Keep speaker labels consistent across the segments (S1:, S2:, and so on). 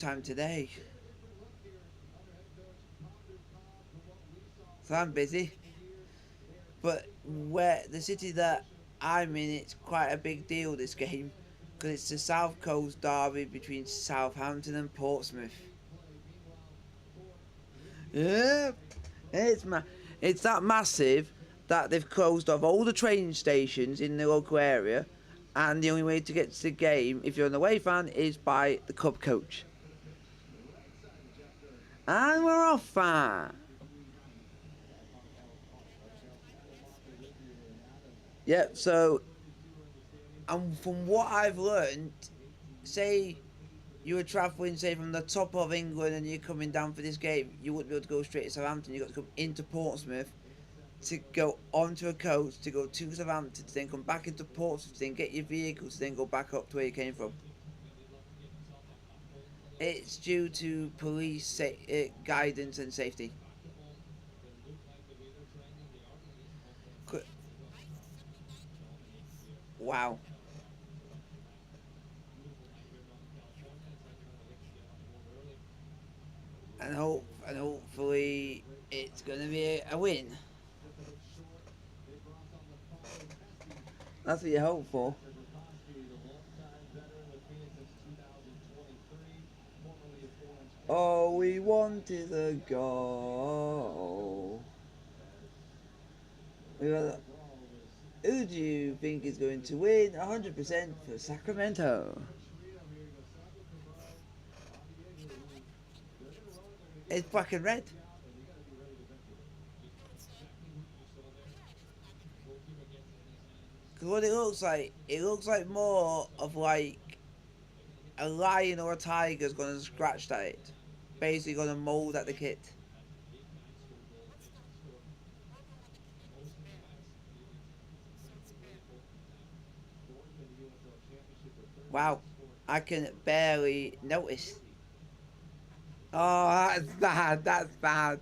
S1: time today. So I'm busy. But where the city that I'm in, it's quite a big deal, this game. Because it's the South Coast derby between Southampton and Portsmouth. Yeah, it's that massive that they've closed off all the train stations in the local area, and the only way to get to the game, if you're an away fan, is by the club coach. And we're off, fan. Yeah, so, and from what I've learned, say you were travelling, say, from the top of England and you're coming down for this game, you wouldn't be able to go straight to Southampton. You've got to come into Portsmouth to go onto a coach to go to Southampton to then come back into Portsmouth to then get your vehicle to then go back up to where you came from. It's due to police guidance and safety. Wow. And hopefully it's going to be a win. That's what you hope for. All we want is a goal. Who do you think is going to win 100% for Sacramento? It's black and red. Because what it looks like more of like a lion or a tiger's going to scratch at it. Basically going to mould at the kit. Wow, I can barely notice. Oh, that's bad, that's bad.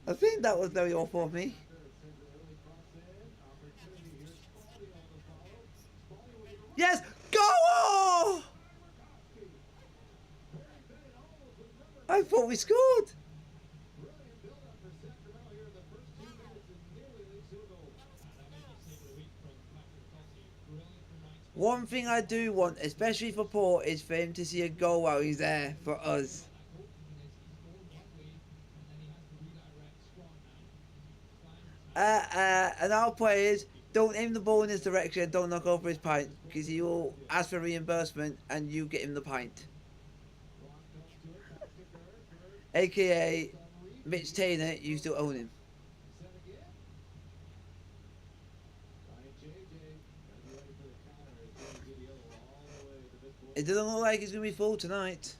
S1: I think that was very awful of me. Yes, go! I thought we scored. One thing I do want, especially for Port, is for him to see a goal while he's there for us. And our players, don't aim the ball in his direction, don't knock over his pint, because he will ask for reimbursement and you get him the pint. AKA Mitch Taylor, you still own him. It doesn't look like it's going to be full tonight.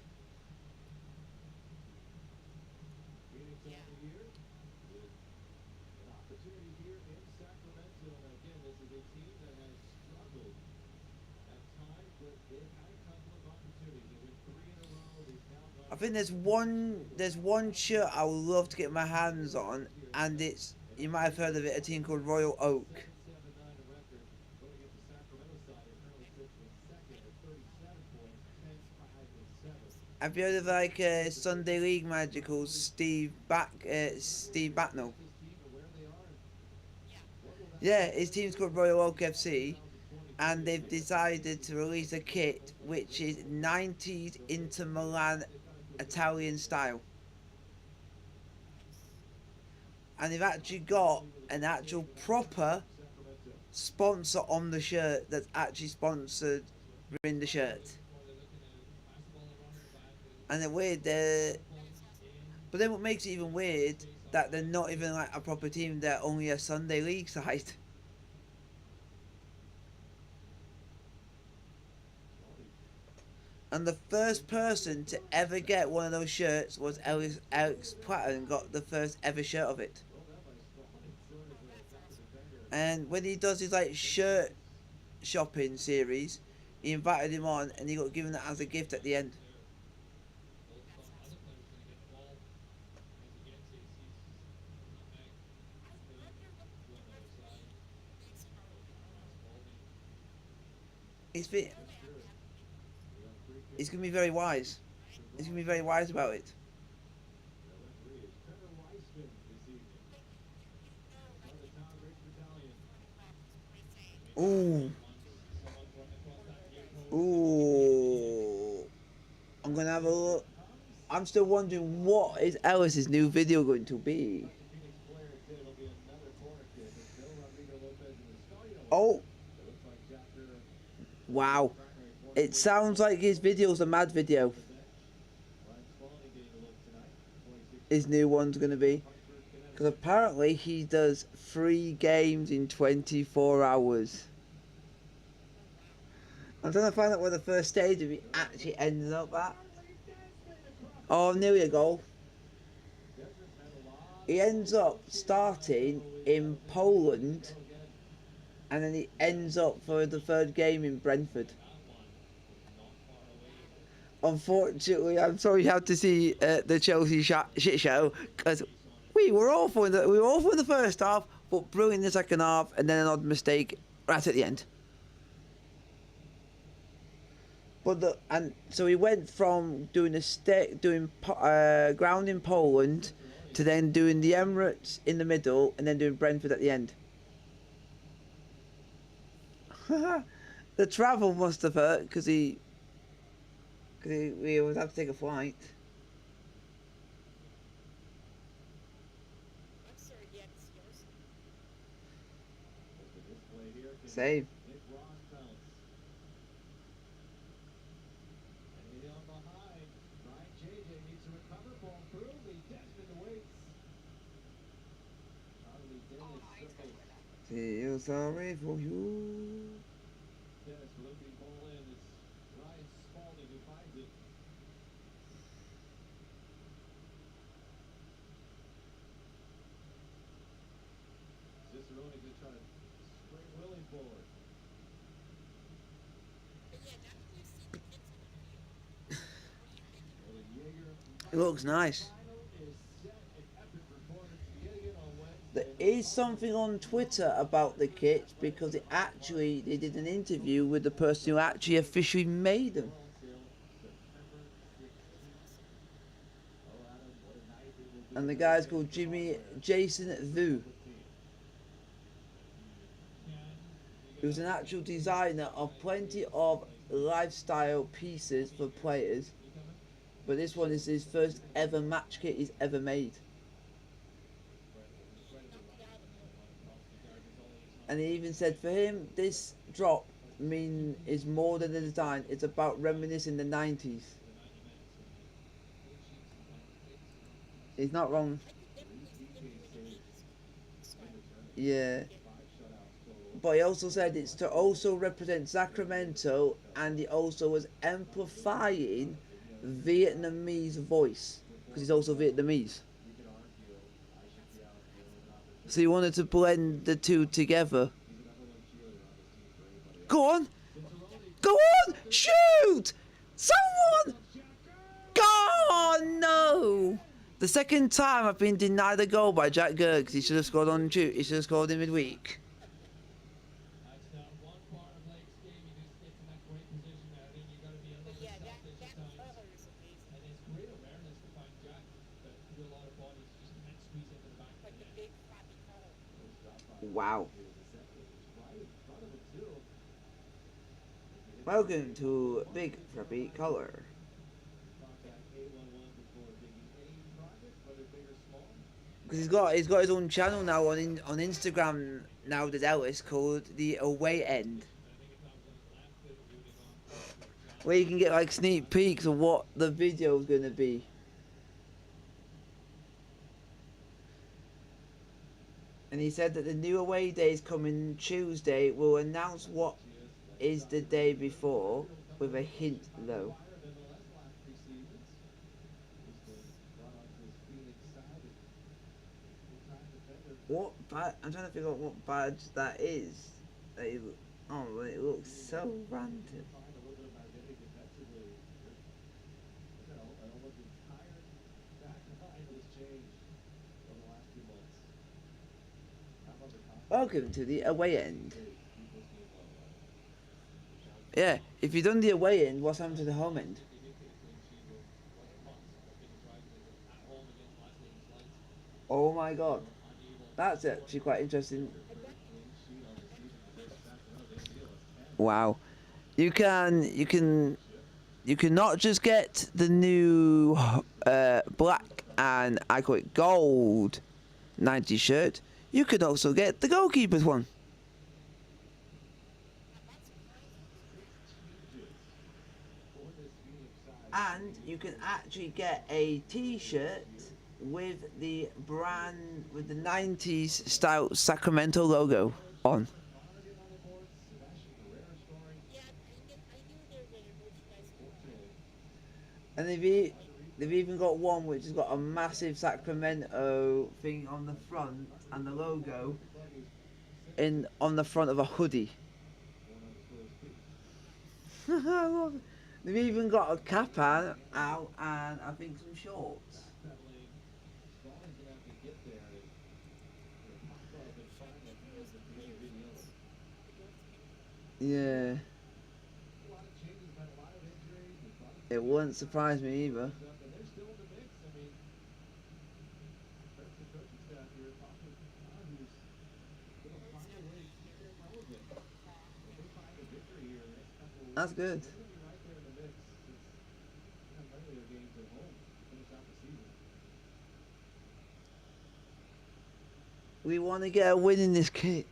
S1: I think there's one shirt I would love to get my hands on, and it's, you might have heard of it, a team called Royal Oak. Have you heard of like a Sunday League manager called Steve Batnell? Yeah, his team's called Royal Oak FC, and they've decided to release a kit which is 90s Inter Milan Italian style. And they've actually got an actual proper sponsor on the shirt that's actually sponsored in the shirt. And they're weird, but then what makes it even weird that they're not even like a proper team, they're only a Sunday League side. And the first person to ever get one of those shirts was Alex Platten, got the first ever shirt of it. And when he does his like shirt shopping series, he invited him on and he got given that as a gift at the end. It's, it's going to be very wise. He's gonna be very wise about it. Ooh. Ooh. I'm gonna have a look. I'm still wondering what is Ellis's new video going to be. Oh. Wow. It sounds like his video's a mad video. His new one's gonna be. Because apparently he does 3 games in 24 hours. I'm trying to find out where the first stage of he actually ends up at. Oh, nearly a goal. He ends up starting in Poland, and then he ends up for the 3rd game in Brentford. Unfortunately, I'm sorry you have to see the Chelsea shit show, because we were awful in the first half, but brilliant in the second half, and then an odd mistake right at the end. But so he went from doing ground in Poland to then doing the Emirates in the middle and then doing Brentford at the end. The travel must have hurt because we would have to take a flight. Same. Feel sorry for you. It looks nice. There is something on Twitter about the kits because they did an interview with the person who actually officially made them. And the guy's called Jason Vu. He was an actual designer of plenty of lifestyle pieces for players, but this one is his first ever match kit he's ever made. And he even said for him, this drop is more than the design, it's about reminiscing the 90s. He's not wrong. Yeah. But he also said it's to also represent Sacramento, and he also was amplifying Vietnamese voice because he's also Vietnamese. So he wanted to blend the two together. Go on! Go on! Shoot! Someone! Oh no! The second time I've been denied a goal by Jack Gergs. He should have scored on shoot. He should have scored in midweek. Wow. Welcome to Big Preppy Color. Because he's got his own channel now on Instagram now, there's Ellis, called The Away End, where you can get like sneak peeks of what the video is going to be. And he said that the new away day is coming Tuesday. We'll announce what is the day before with a hint though. I'm trying to figure out what badge that is. It looks so random. Welcome to the away end. Yeah, if you've done the away end, what's happened to the home end? my god, that's actually quite interesting. Wow, you can not just get the new black and I call it gold 90 shirt. You could also get the goalkeeper's one. And you can actually get a t-shirt with the 90s style Sacramento logo on. And they've even got one which has got a massive Sacramento thing on the front and the logo in on the front of a hoodie. They've even got a cap out and I think some shorts. Yeah. It wouldn't surprise me either. That's good. We want to get a win in this kit.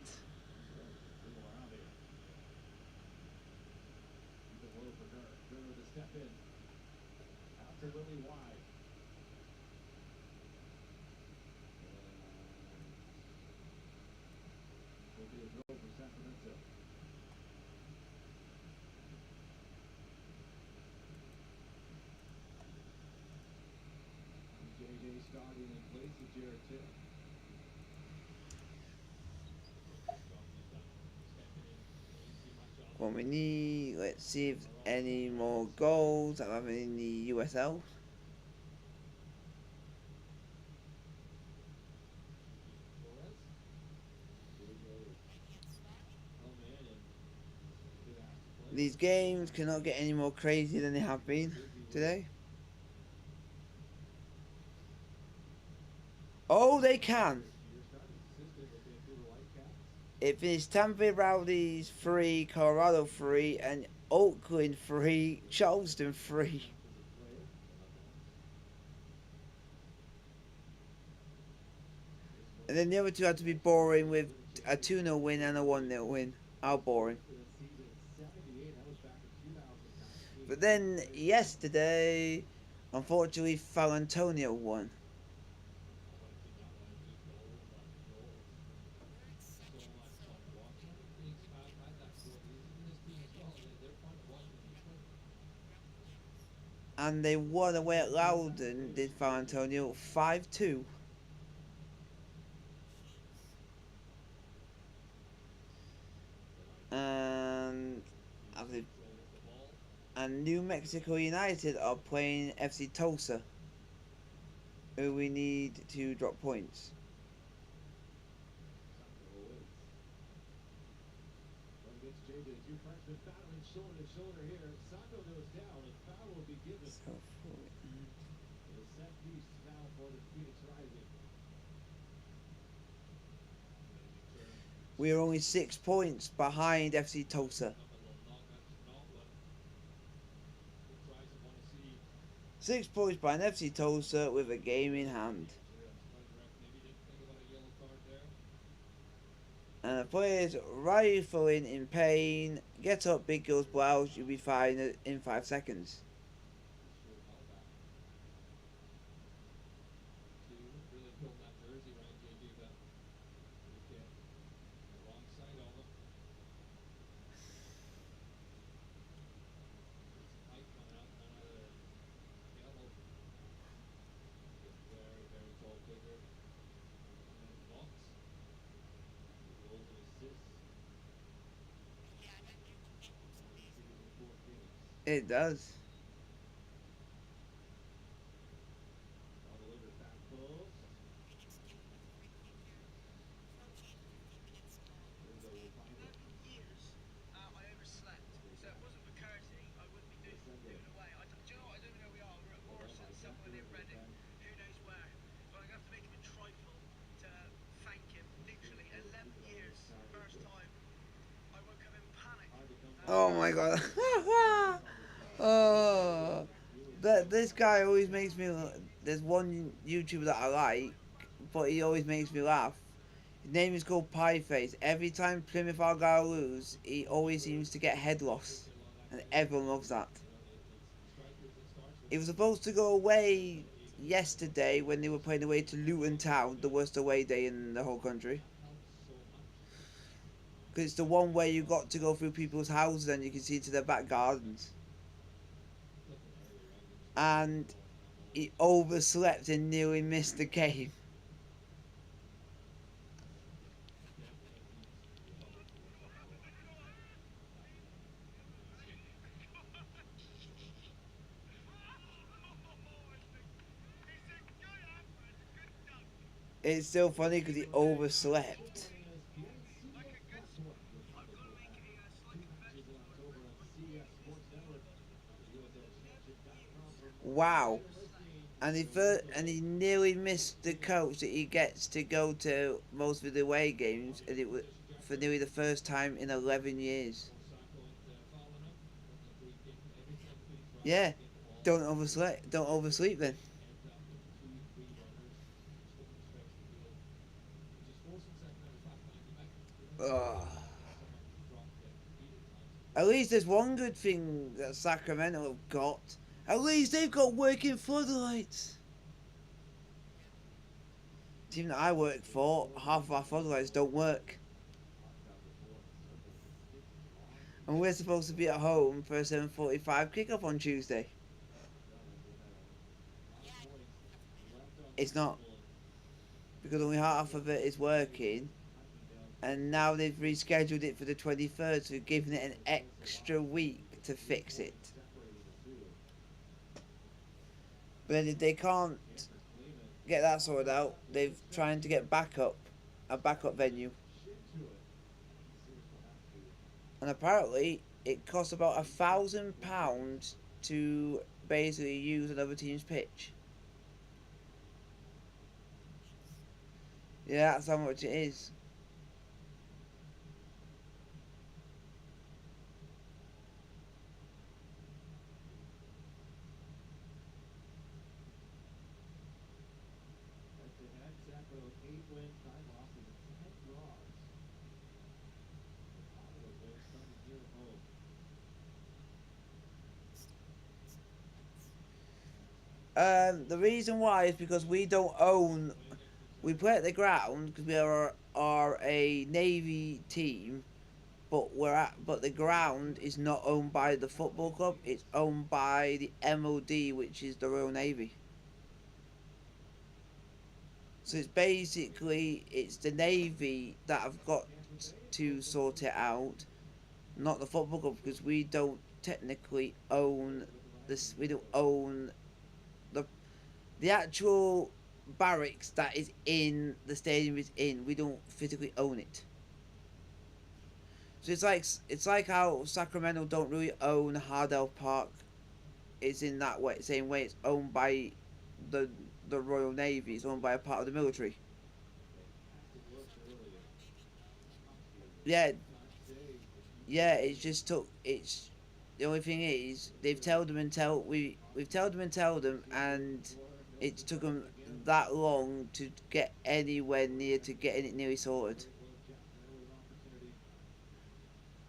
S1: What we need, let's see if any more goals I'm having in the USL. These games cannot get any more crazy than they have been today. Oh, they can. It finished Tampa Rowdies 3, Colorado 3, and Oakland 3, Charleston 3. And then the other two had to be boring with a 2-0 win and a 1-0 win. How boring. But then yesterday, unfortunately, San Antonio won. And they won away at Loudon, did San Antonio 5-2. And New Mexico United are playing FC Tulsa, who we need to drop points. We are only 6 points behind FC Tulsa. 6 points behind FC Tulsa with a game in hand. And the players rifling in pain. Get up, big girl's blouse. You'll be fine in 5 seconds. It does. Oh my god. Oh, this guy always makes me. There's one YouTuber that I like, but he always makes me laugh. His name is called Pieface. Every time Plymouth Argyle lose, he always seems to get head loss, and everyone loves that. He was supposed to go away yesterday when they were playing away to Luton Town, the worst away day in the whole country. Because it's the one where you got to go through people's houses and you can see into their back gardens. And he overslept and nearly missed the game. It's still funny because he overslept. Wow. And he nearly missed the coach that he gets to go to most of the away games, and it was for nearly the first time in 11 years. Yeah, don't oversleep. Don't oversleep then. Ugh. At least there's one good thing that Sacramento have got. At least they've got working floodlights. The team that I work for, half of our floodlights don't work. And we're supposed to be at home for a 7:45 kickoff on Tuesday. It's not. Because only half of it is working. And now they've rescheduled it for the 23rd, so giving it an extra week to fix it. But then if they can't get that sorted out, they're trying to get a backup venue. And apparently it costs about £1,000 to basically use another team's pitch. Yeah, that's how much it is. The reason why is because we don't own. We play at the ground because we are a Navy team, but the ground is not owned by the football club. It's owned by the MOD, which is the Royal Navy. So it's the Navy that have got to sort it out, not the football club, because we don't technically own this. We don't own the the actual barracks that is in the stadium is in. We don't physically own it. So it's like how Sacramento don't really own Hardell Park. It's in that way, same way it's owned by the the Royal Navy. It's owned by a part of the military. Yeah, yeah. It's just took. It's the only thing is they've told them and tell we've told them and tell them, and it took them that long to get anywhere near to getting it nearly sorted.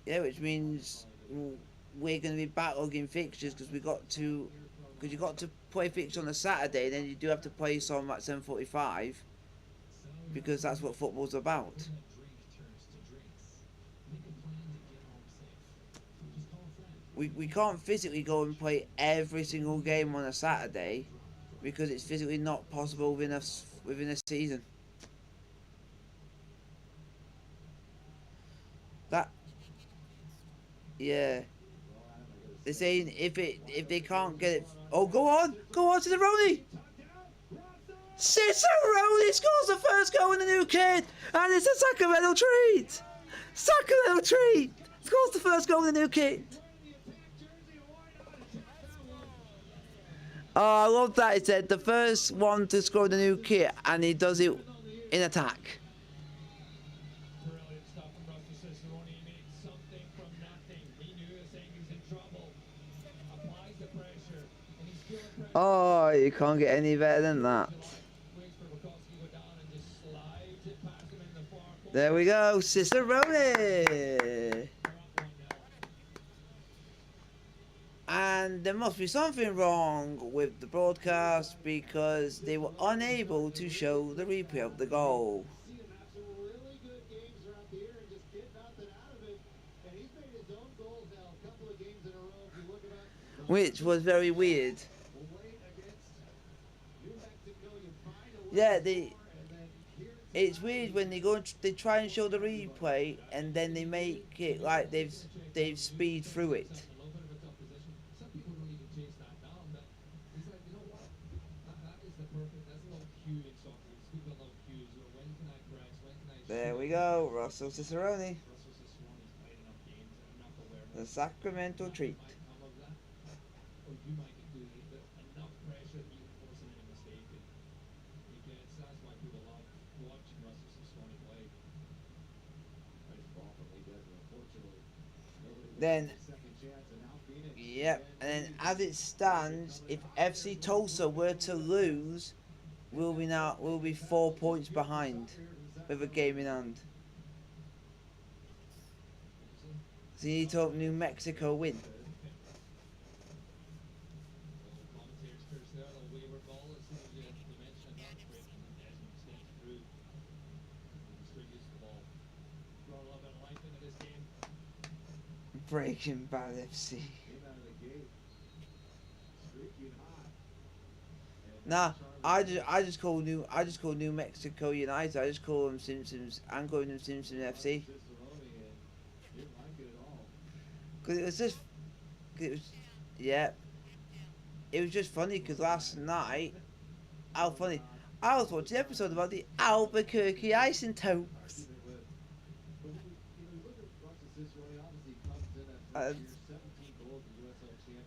S1: Yeah, which means we're going to be battling fixtures because you got to play fixtures on a Saturday, then you do have to play some at 7:45 because that's what football's about. We can't physically go and play every single game on a Saturday because it's physically not possible within a season. That yeah. They're saying if they can't get it, oh go on to the Ronnie. Ronnie scores the first goal in the new kit, and it's a Sacramento treat. Sacramento treat scores the first goal in the new kit. Oh, I love that. It said the first one to score the new kit, and he does it in attack. Oh, you can't get any better than that. There we go, Cicerone. And there must be something wrong with the broadcast because they were unable to show the replay of the goal. Which was very weird. Yeah, it's weird when they try and show the replay and then they make it like they've speed through it. There we go, Russell Cicerone. The Sacramento treat. Then, yep, and then as it stands, if FC Tulsa were to lose, we'll be 4 points behind with a game in hand. So you need to hope New Mexico win. Breaking Bad FC. Nah, I just call New Mexico United. I just call them Simpsons. I'm calling them Simpsons FC. Cause yeah, it was just funny because last night, how funny, I was watching an episode about the Albuquerque Isotopes.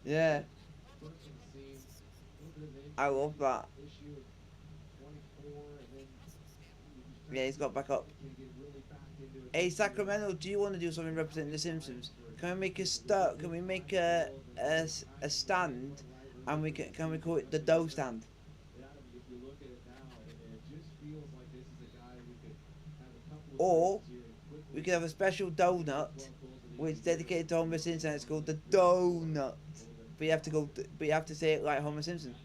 S1: Yeah, I love that. Yeah, he's got back up. Hey Sacramento, do you want to do something representing the Simpsons? Can we make a start? Can we make a stand, and can we call it the dough stand? Or we could have a special donut, which is dedicated to Homer Simpson. It's called the donut. But you have to say it like Homer Simpson.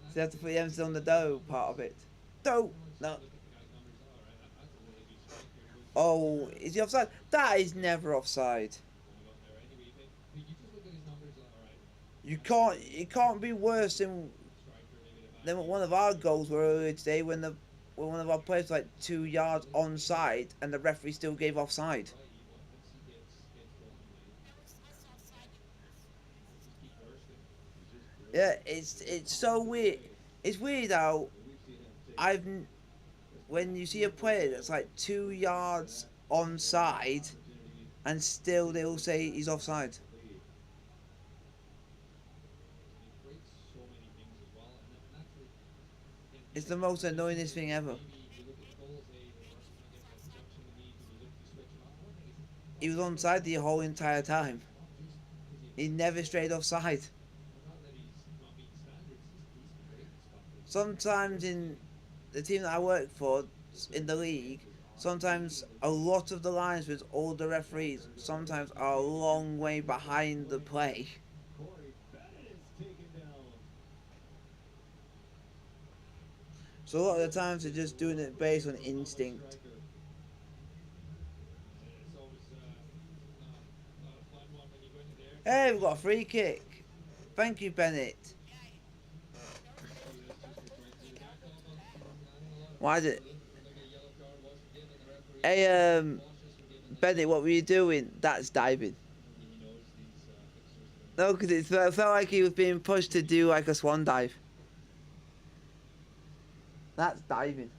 S1: So you have to put the emphasis on the dough part of it. Dough nut. Oh, is he offside? That is never offside. It can't be worse than one of our goals were earlier today when one of our players was like 2 yards onside and the referee still gave offside. Yeah, it's so weird. It's weird how I've when you see a player that's like 2 yards onside and still they will say he's offside. It's the most annoyingest thing ever. He was onside the whole entire time. He never strayed offside. Sometimes in the team that I work for in the league, sometimes a lot of the lines with all the referees sometimes are a long way behind the play. So a lot of the times they're just doing it based on instinct. Hey, we've got a free kick. Thank you, Bennett. Why is it? Hey, Bennett, what were you doing? That's diving. No, because it felt like he was being pushed to do like a swan dive. That's diving.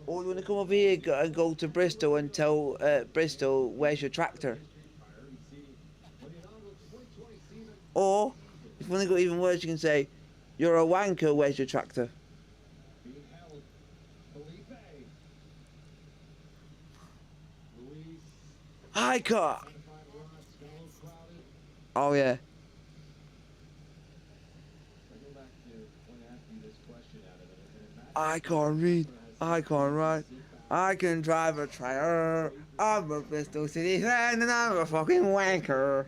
S1: Or you want to come over here and go to Bristol and tell Bristol, where's your tractor? Or, if you want to go even worse, you can say, you're a wanker, where's your tractor? High cut! Oh yeah. I can't read, I can't write, I can drive a tractor. I'm a Bristol City fan and I'm a fucking wanker.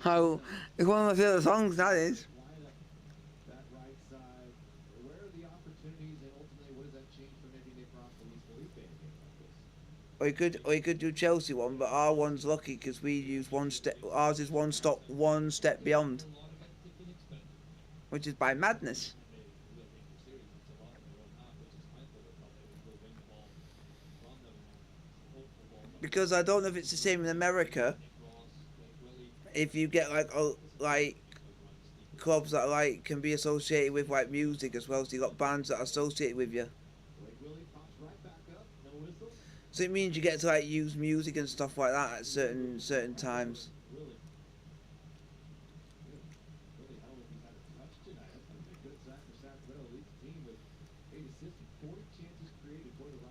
S1: How? It's one of my favorite songs. That is. Or you could do Chelsea one, but our one's lucky because we use one step. Ours is one step beyond, which is by Madness. Because I don't know if it's the same in America. If you get like clubs that like can be associated with like music as well, so you got bands that are associated with you. So it means you get to like use music and stuff like that at certain times.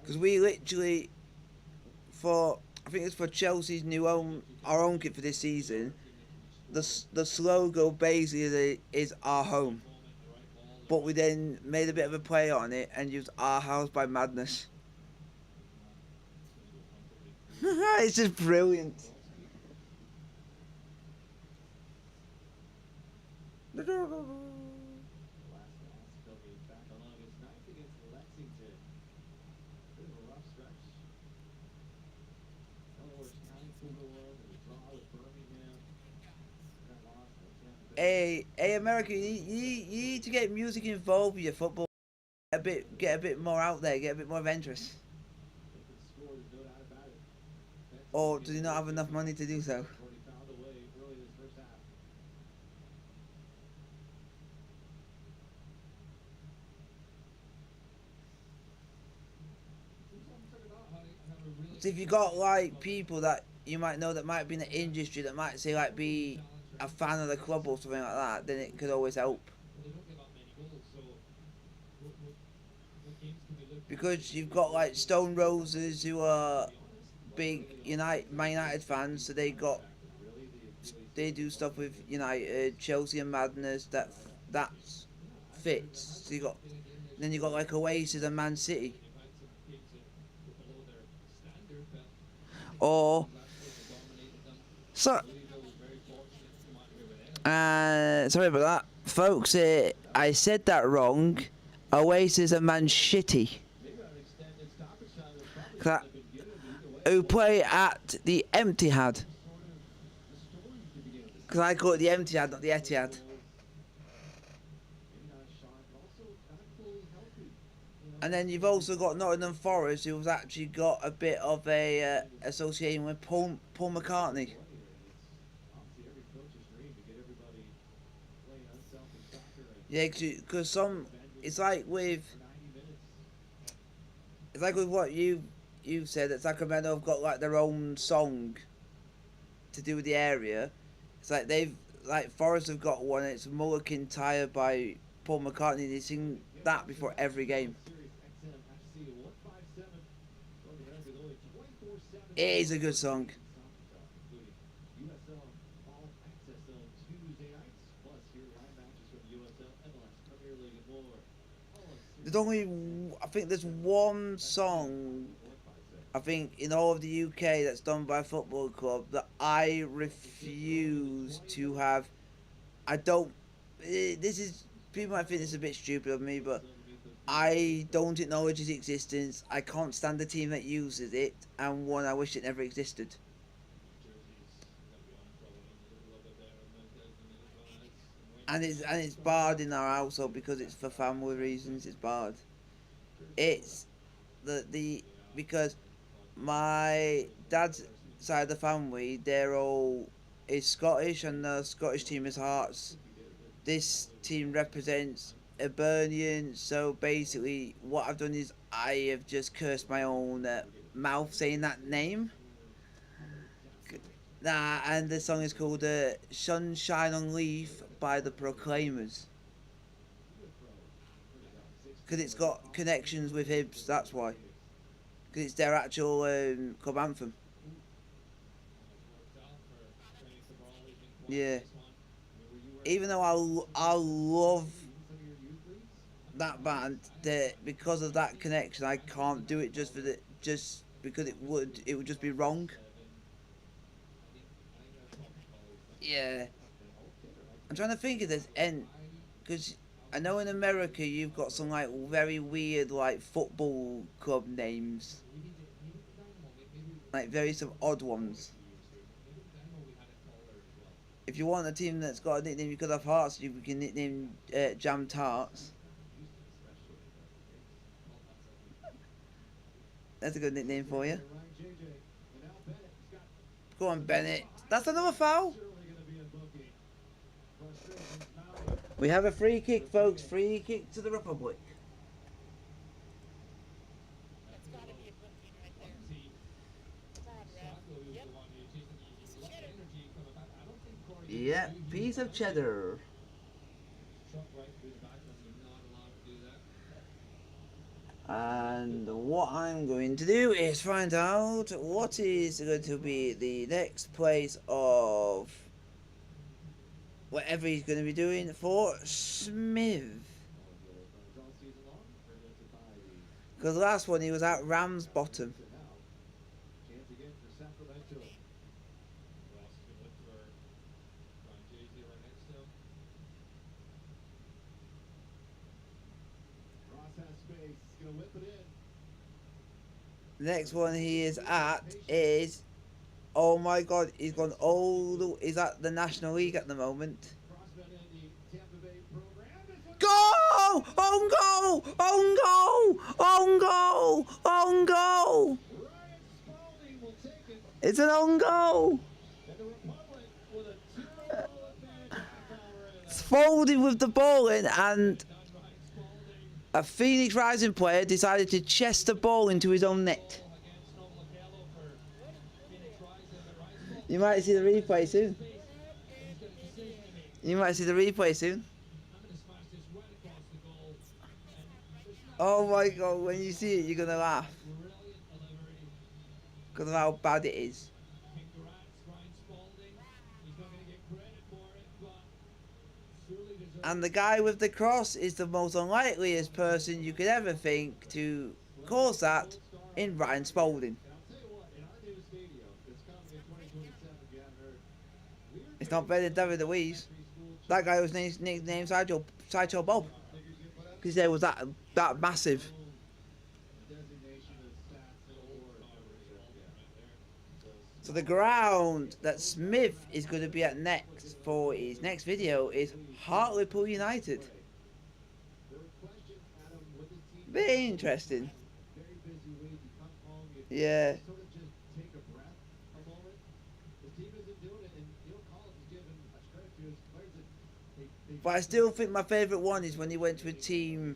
S1: Because we literally, for I think it's for Chelsea's our own kit for this season. The slogan basically is our home, but we then made a bit of a play on it and used Our House by Madness. It's just brilliant. Hey, America, you need to get music involved with your football. Get a bit more out there, get a bit more of interest. Or do you not have enough money to do so? So if you got like people that you might know that might be in the industry that might say like be a fan of the club or something like that, then it could always help. Because you've got like Stone Roses who are big Man United fans, so they do stuff with United, Chelsea and Madness that fits. So you got like Oasis and Man City, or so. Sorry about that, folks. I said that wrong. Oasis and Man Shitty, who play at the Etihad. Because I call it the Etihad, not the Etihad. And then you've also got Nottingham Forest, who's actually got a bit of a association with Paul McCartney. Yeah, because it's like with what you said that Sacramento have got like their own song to do with the area. It's like Forest have got one. It's Mulligan Tire by Paul McCartney. They sing that before every game. It is a good song. I think there's one song, I think, in all of the UK that's done by a football club that I refuse to have. I don't. This is people might think this is a bit stupid of me, but I don't acknowledge its existence. I can't stand the team that uses it, and one I wish it never existed. And it's barred in our household because it's for family reasons. It's barred. It's the because my dad's side of the family, they're all is Scottish, and the Scottish team is Hearts. This team represents Hibernian, so basically what I've done is I have just cursed my own mouth saying that name. And the song is called Sunshine on Leaf by the Proclaimers. Because it's got connections with Hibs, that's why. Because it's their actual club anthem. Yeah. Even though I love that bad that because of that connection I can't do it just because it would just be wrong. Yeah, I'm trying to think if there's any, because I know in America you've got some like very weird like football club names, like very some odd ones. If you want a team that's got a nickname you could have Hearts, you can nickname Jam Tarts. That's a good nickname for you. Go on, Bennett. That's another foul. We have a free kick, folks. Free kick to the Republic. Yeah, piece of cheddar. And what I'm going to do is find out what is going to be the next place of whatever he's going to be doing for Smith. Because the last one he was at Ramsbottom. The next one he is at is, oh my god, he's gone he's at the National League at the moment. Goal! On goal! On goal! On goal! On goal! It's an on goal! It's folded with the ball in, and a Phoenix Rising player decided to chest the ball into his own net. You might see the replay soon. You might see the replay soon. Oh my god, when you see it, you're gonna laugh. Because of how bad it is. And the guy with the cross is the most unlikeliest person you could ever think to cause that in Ryan Spalding. It's not better than David Luiz. That guy was nicknamed Sideshow Bob. Because there was that massive. So the ground that Smith is going to be at next for his next video is Hartlepool United. Very interesting. Yeah. But I still think my favourite one is when he went to a team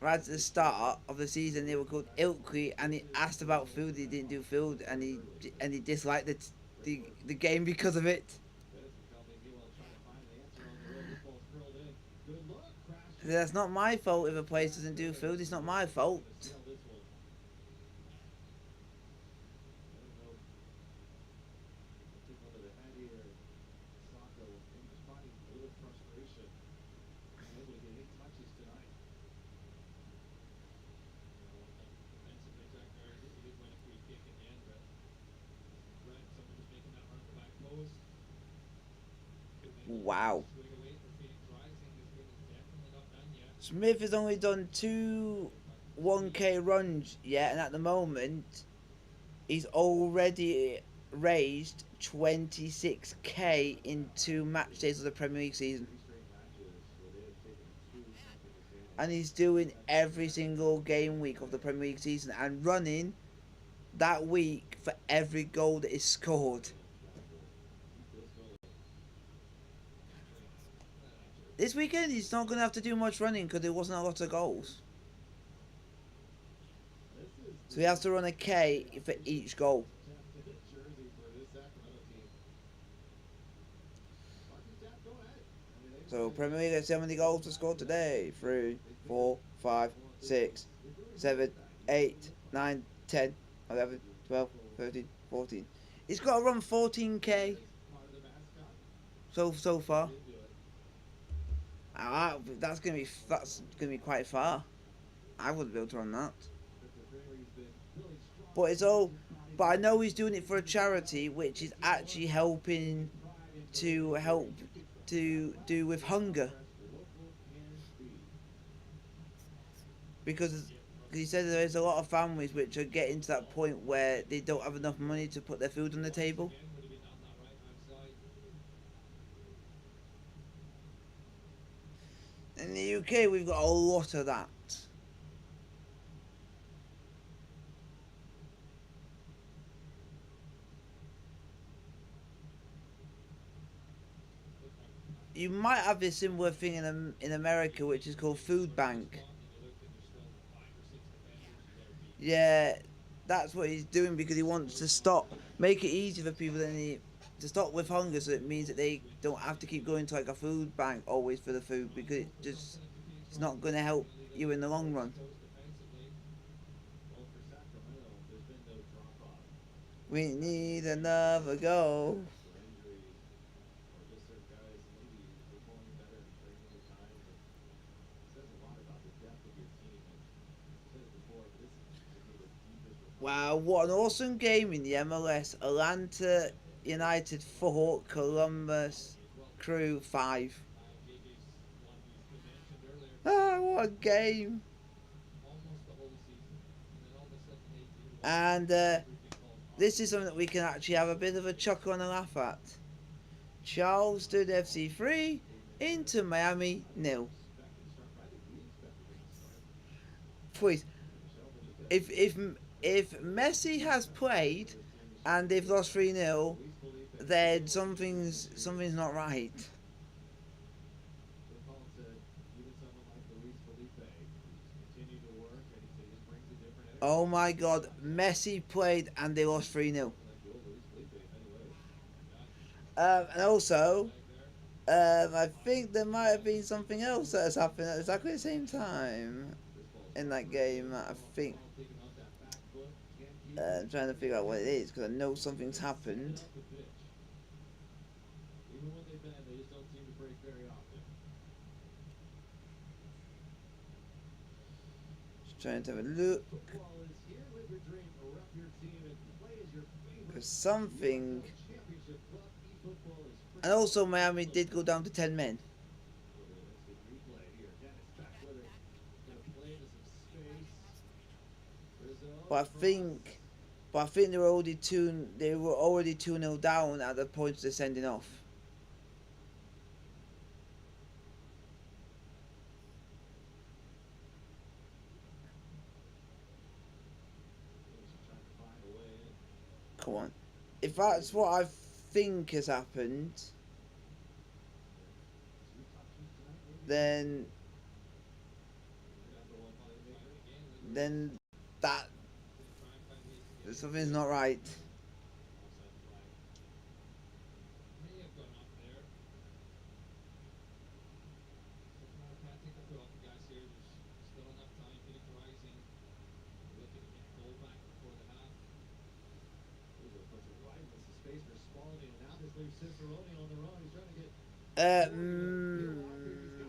S1: right at the start of the season. They were called Ilkley, and he asked about food. He didn't do food, and he disliked the game because of it. That's not my fault if a place doesn't do food. It's not my fault. Wow. Smith has only done 2 1K runs yet, and at the moment he's already raised 26K in 2 match days of the Premier League season. And he's doing every single game week of the Premier League season and running that week for every goal that is scored. This weekend he's not going to have to do much running because there wasn't a lot of goals. So he has to run a K for each goal. So Premier League, let's see how many goals to score today. 3, 4, 5, 6, 7, 8, 9, 10, 11, 12, 13, 14. He's got to run 14K so far. That's gonna be quite far. I wouldn't be able to run that. But it's all. But I know he's doing it for a charity, which is actually helping to help to do with hunger, because he said there's a lot of families which are getting to that point where they don't have enough money to put their food on the table. In the UK, we've got a lot of that. You might have this similar thing in America, which is called food bank. Yeah, that's what he's doing because he wants to make it easier for people to stop with hunger. So it means that they don't have to keep going to like a food bank always for the food, because it's not going to help you in the long run. We need another goal. Wow, what an awesome game in the MLS. Atlanta United 4, Columbus Crew 5. Ah, what a game. And this is something that we can actually have a bit of a chuckle and a laugh at. Charleston FC 3, Inter Miami 0. Please, if if Messi has played and they've lost 3-0, then something's not right. Oh my god, Messi played and they lost 3-0. And also, I think there might have been something else that has happened at exactly the same time in that game. I think I'm trying to figure out what it is because I know something's happened. Just trying to have a look. Because something. And also, Miami did go down to 10 men. But I think they were already 2-0 down at the point of the sending off. Come on. If that's what I think has happened, then then that something's not right.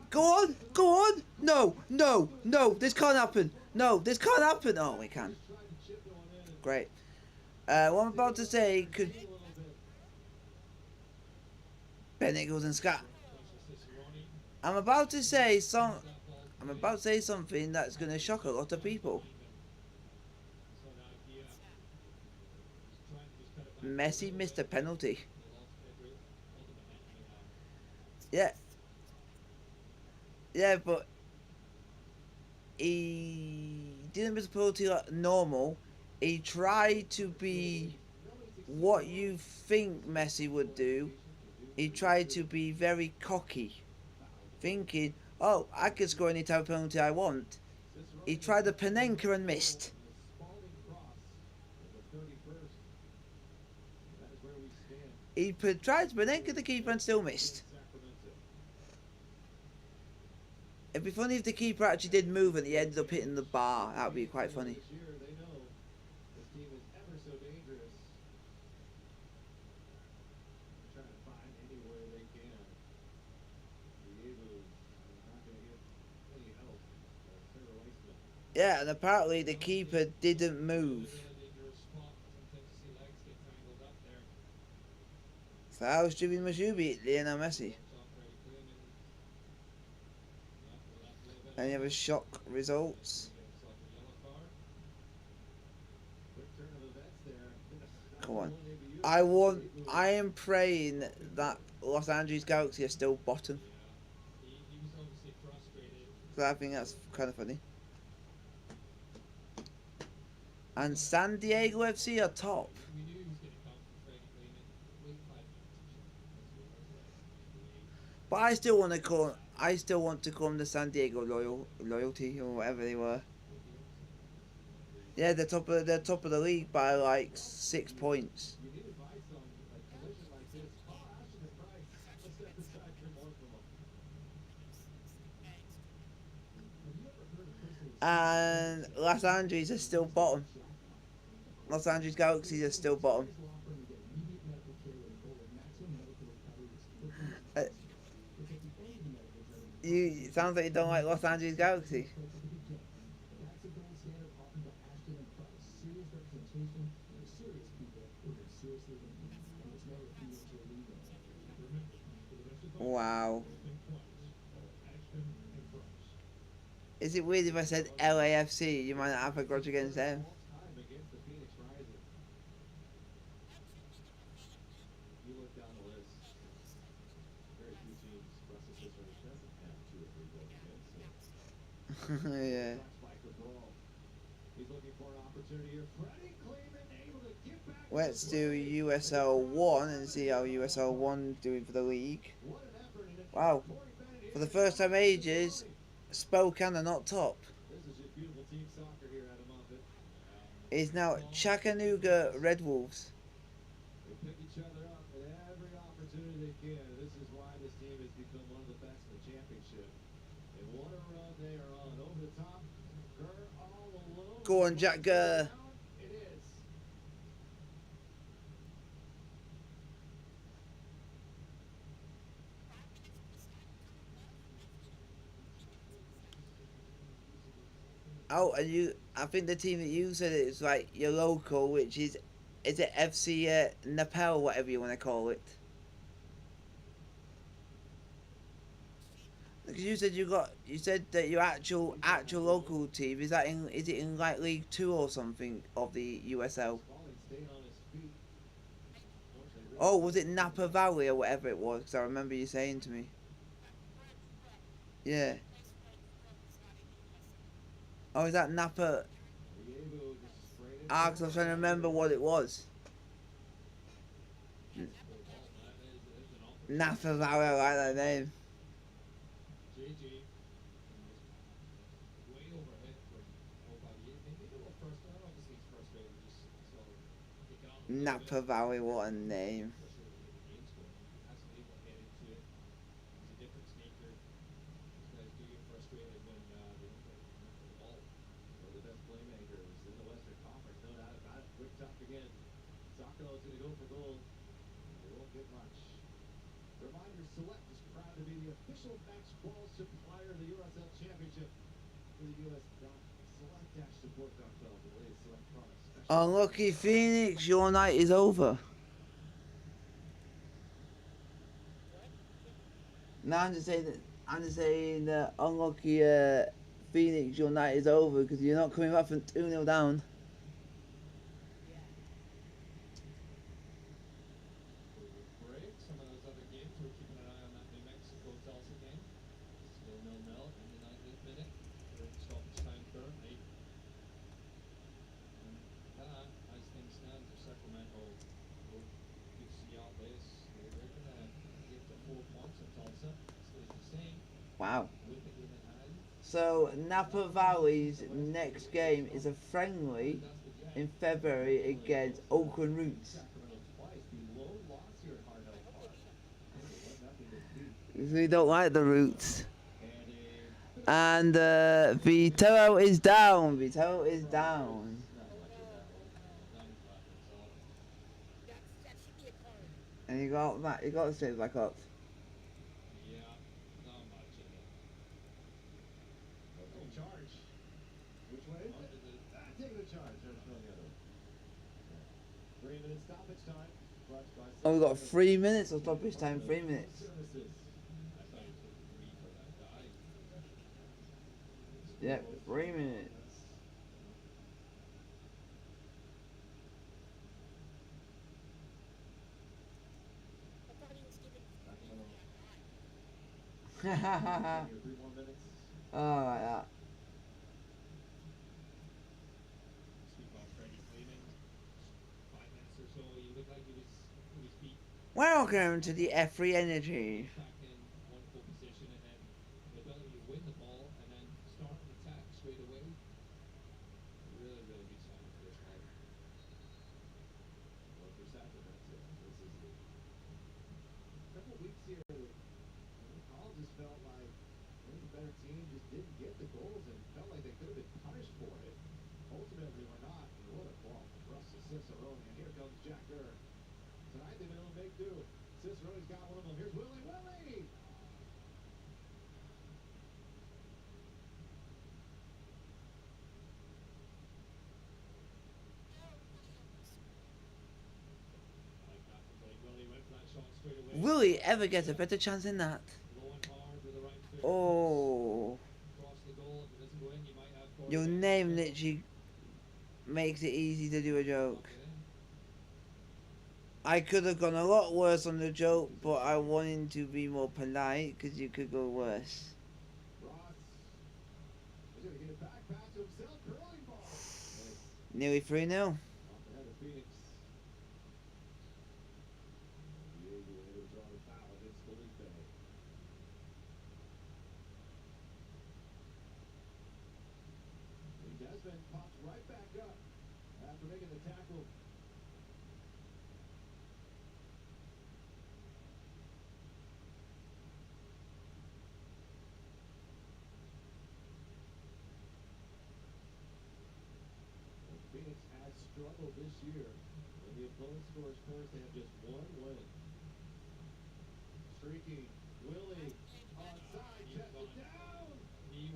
S1: Go on, go on. No, no, no. This can't happen. No, this can't happen. Oh, it can. Great. What I'm about to say could. Bennett goes and scat. I'm about to say some. I'm about to say something that's going to shock a lot of people. Messi missed a penalty. Yeah, yeah, but he didn't miss a penalty like normal. He tried to be what you think Messi would do. He tried to be very cocky, thinking, "Oh, I can score any type of penalty I want." He tried the Panenka and missed. He tried to Panenka the keeper and still missed. It'd be funny if the keeper actually did move and he ended up hitting the bar. That would be quite funny. Yeah, and apparently the keeper didn't move. So how's Jubi Mashubi, Lionel Messi? Any other shock results? Come on. I am praying that Los Angeles Galaxy are still bottom. So I think that's kind of funny. And San Diego FC are top. But I still want to call them the San Diego Loyalty or whatever they were. Yeah, they're top of the league by like 6 points. And Los Angeles is still bottom. Los Angeles Galaxy is still bottom. Uh, it sounds like you don't like Los Angeles Galaxy. Wow. Is it weird if I said LAFC? You might not have a grudge against them. Yeah. Let's do USL 1 and see how USL 1 doing for the league. Wow. For the first time in ages, Spokane are not top. It's now Chattanooga Red Wolves. Go on, Jack Gurr. Oh, and I think the team that you said is like your local, which is it FC Nepal, whatever you want to call it? Because you said that your actual local team is it in like League Two or something of the USL? Oh, was it Napa Valley or whatever it was? Because I remember you saying to me. Yeah. Oh, is that Napa? Ah, because I was trying to remember what it was. Napa Valley, I like that name. Napa Valley, what a name. Unlucky Phoenix, your night is over. No, I'm just saying that unlucky Phoenix, your night is over because you're not coming back from 2-0 down. Wow. So Napa Valley's next game is a friendly in February against Oakland Roots. We don't like the Roots. And Vito is down. Vito is down. And you got that. You got to stay back up. Oh, we got 3 minutes of stoppage time. 3 minutes. Yep, 3 minutes. Oh, like that. Welcome to the F3 Energy. Will he ever get a better chance than that? Oh. Your name literally makes it easy to do a joke. I could have gone a lot worse on the joke, but I wanted to be more polite because you could go worse. Nearly 3-0.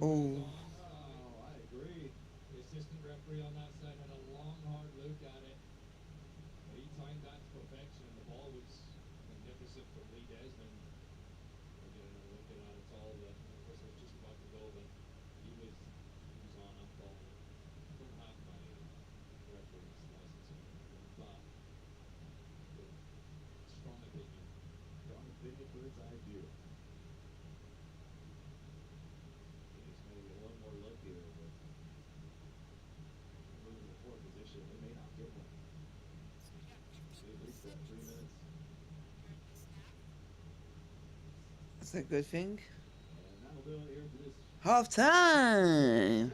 S1: Oh. That's a good thing. Half time.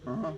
S1: Uh-huh.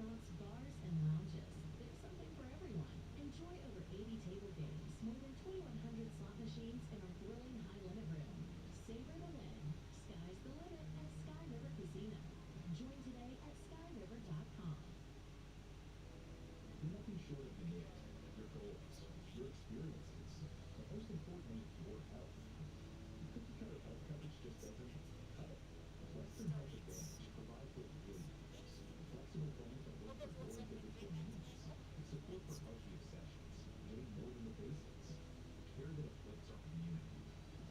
S2: restaurants, bars, and lounges. There's something for everyone. Enjoy over 80 table games, more than 2,100 slot machines, and our thrilling high-limit room. Savor the win. Sky's the limit at Sky River Casino. Join today at skyriver.com.
S3: You're nothing short of unique. Your goals, your experiences, but most importantly, your health. Cookie-cutter health coverage just doesn't cut it. Western Health Advantage provides what really matters. Flexible plans that work for your individual needs. Support for healthy obsessions, getting more than the basics. Care that uplifts our community.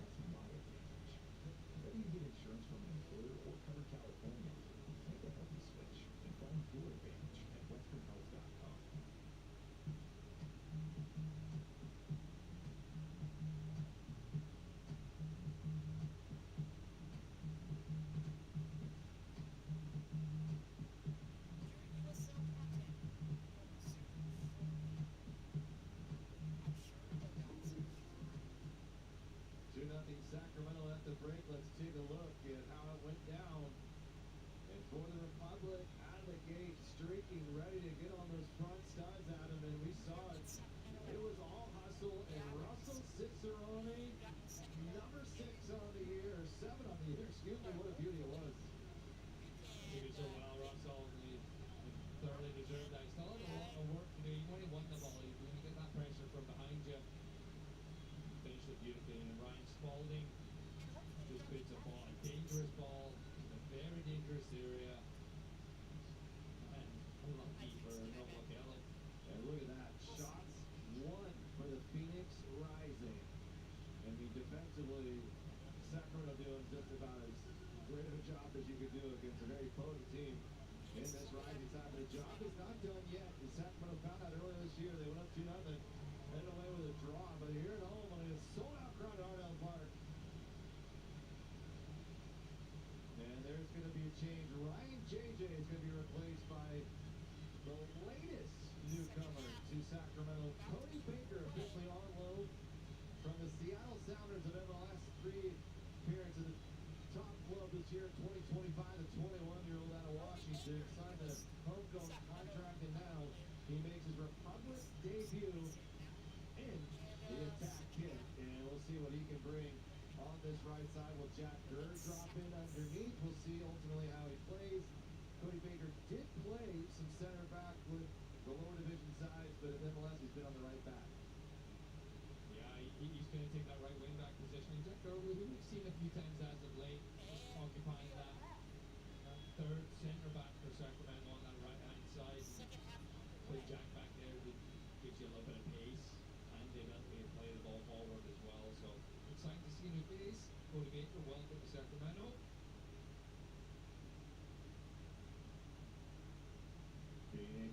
S3: That's my advantage. Whether you get insurance from an employer or cover California, make a healthy switch and find your advantage at westernhealth.com.
S4: Sacramento at the break. Let's take a look at how it went down. And for the Republic, out of the gate, streaking, ready to get on those front studs, Adam, and we saw it. It was all hustle, and Russell Cicerone, number 6 on the year, 7 on the year, excuse me, what a beauty it was.
S5: He did so well, Russell. He thoroughly deserved that. He still had a lot of work to do. You only won the ball. You're going to get that pressure from behind you. Finished it beautifully. And Ryan Spalding just puts a ball, a dangerous ball, in a very dangerous area. And unlucky for Noah Kelly.
S4: And look at that. Shots won for the Phoenix Rising. I mean, defensively, Sacramento doing just about as great of a job as you could do against a very potent team in this Rising side. But the job is not done yet. The Sacramento found out earlier this year they went up 2-0, headed away with a draw. But here at home, on a sold-out crowd at Arnell Park. And there's going to be a change. Ryan JJ is going to be replaced by the latest newcomer to Sacramento, Cody Baker, officially on loan from the Seattle Sounders of MLS, 3 appearance in the top club this year, 2025, the 21-year-old out of Washington, signed a homegrown contract, and now he makes his Republic debut in the attack kit, and we'll see what he can bring on this right side. Will Jack Gurr drop in underneath? We'll see ultimately how he plays. Cody Baker did play some center back with the lower division sides, but at MLS he's been on the right back.
S5: Yeah, he's going to take that right wing back position. And Jack Gurr, who we've seen a few times as of late, occupying that third center back for Sacramento on that right hand side. Put Jack back there, it gives you a little bit of pace and the ability to play the ball forward as well. So exciting to see a new face. Cody Baker, welcome to Sacramento.
S4: Phoenix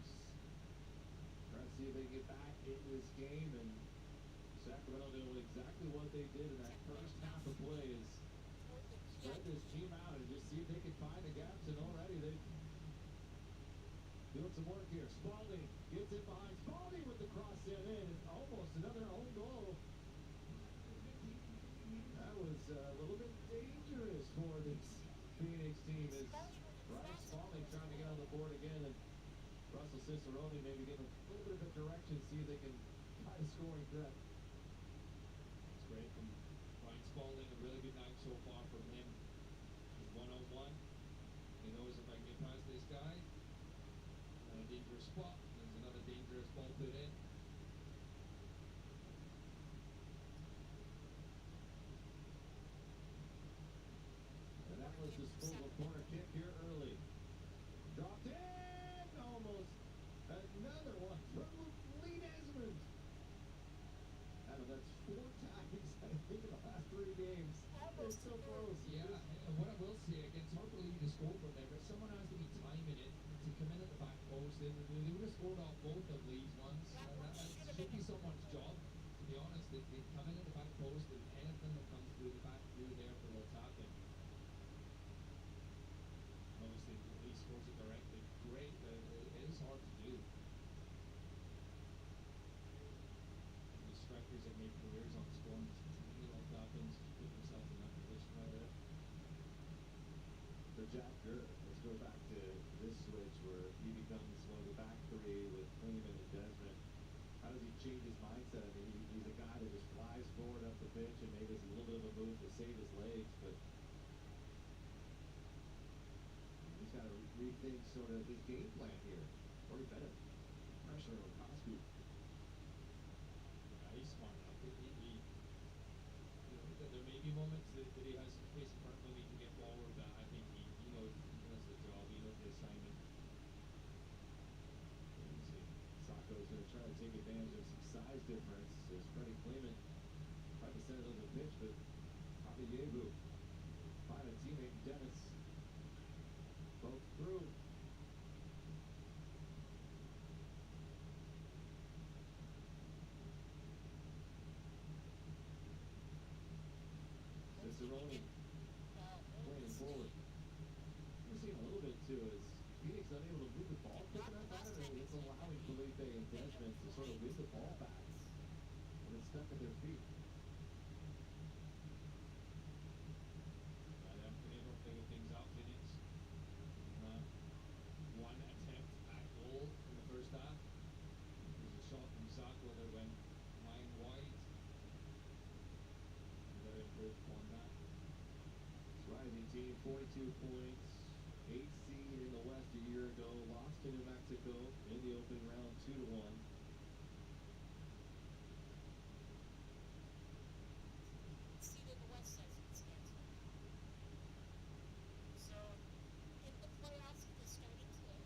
S4: trying to see if they can get back in this game, and Sacramento doing exactly what they did in that first half of play is spread this team out and just see if they can find the gaps, and already they've doing some work here. Spalding gets it behind. Spalding with the cross in, and almost another own goal. That was a little bit dangerous for this Phoenix team as Ryan Spalding trying to get on the board again, and Russell Cicerone maybe getting a little bit of a direction, see if they can find a scoring threat.
S5: It's great from Ryan Spalding, a really good night so far from him. He's 1-on-1. He knows if I can get past this guy, a dangerous spot. There's another dangerous ball put in.
S4: And that was disposal corner kick here early. Dropped in, almost. Another one from Lee Desmond. Adam, that's 4 times, I think, in the last 3 games. It's so close.
S5: Yeah, and what I will say, again, it's hard for Lee to score from there, but someone has to be timing it to come in at the back post. They would have scored off both of Lee's ones. That should be someone's job, to be honest. They come in at the back post, and anything that comes through the back through there for the tapping. Obviously, Lee scores it directly. Great, but it is hard to do. The strikers have made careers on scoring little tappings, put themselves in that position right there.
S4: For Jack Gurr, let's go back to this switch where he becomes one said, I mean, he's a guy that just flies forward up the pitch and maybe it's a little bit of a move to save his legs, but he's got to rethink sort of his game plan here. Corey Bennett, pressure on Cosby.
S5: Yeah, he's smart enough. There may be moments that he has some space in front of him, he can get forward, but I think he knows the job, he knows the assignment.
S4: Sacco's going to try to take advantage of some size difference as Freddie Clement tried to send it on the pitch, but Abiyebu find a teammate, Dennis, broke through. Cicerone playing forward. We're seeing a little bit too as Phoenix unable to move the ball quick enough out of it. It's allowing Felipe and Desmond to sort of win the ball back when it's stuck at their feet.
S5: Yeah, they haven't been able to figure things out, Phoenix. One attempt at goal in the first half. There's a shot from Sacco that went line wide. They're improved on that.
S4: This rising team, 42 points, 8th seed in the West a year ago, lost to New Mexico in the opening round 2-1.
S6: Seed in the West as it stands. So, in the playoffs, it is starting today.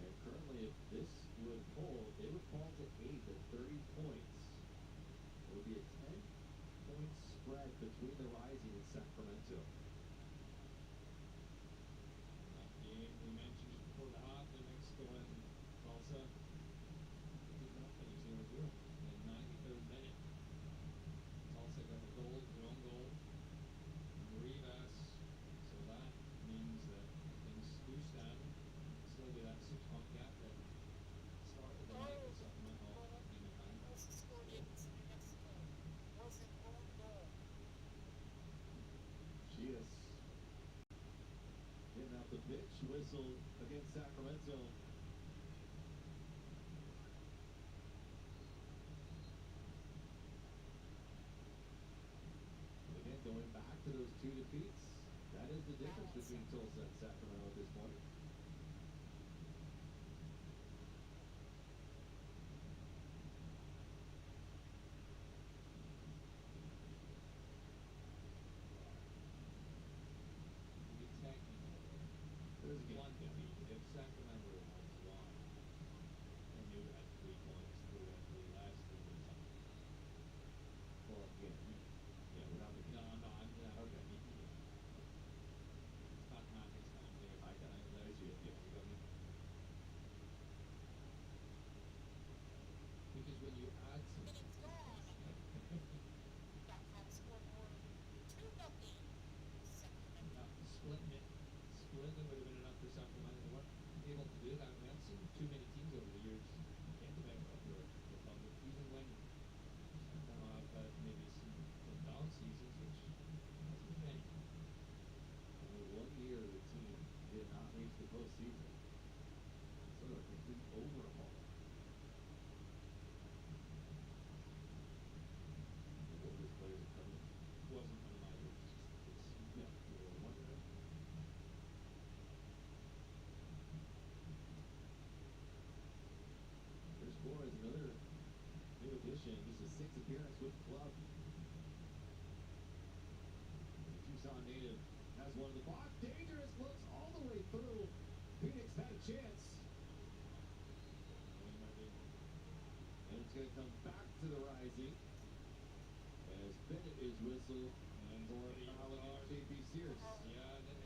S4: And currently, if this would hold, they would fall to 8th at 30 points. It would be a 10-point spread between the Rising and Sacramento.
S5: That game we mentioned just before the half, New Mexico and Tulsa. Did not finish 0-0 in the 93rd minute. Tulsa got a goal, their own goal, from Rivas, so that means that things do stand. Still be that 6-point gap that started the night with Sacramento in the hand.
S6: Also scored against New Mexico. Was an own goal.
S4: Chias getting out the pitch whistle against Sacramento. Again, going back to those 2 defeats, that is the difference between Tulsa and Sacramento at this point.
S5: To be technical,
S4: There's a game.
S5: one defeat. If Sacramento has won, then you would have 3 points, they would have 3 less than Tulsa.
S4: Well, again, yeah, without the
S5: No, I'm not.
S4: Okay.
S5: It's mathematics kind of thing. If
S4: I got it. That is you.
S5: Yeah, you got me. Because when you add some
S6: It's gone. That time scored more 2-0. Sacramento.
S5: splitting it would have been enough for Sacramento. They weren't able to do that. We haven't seen too many teams over the years get the better of the Republic, even when I've had maybe some down seasons, which hasn't been many.
S4: Only 1 year the team did not reach the postseason. Sort of a complete overhaul. What these players are coming.
S5: Wasn't one of my years.
S4: Yeah, they were wondering. Here's Flores, another new addition. Just his 6th appearance with the club. The Tucson native has one in the box. Dangerous, looks all the way through. Phoenix had a chance. And it's going to come back to the Rising as Bennett is whistled for a foul against JP Sears.
S5: Yeah, and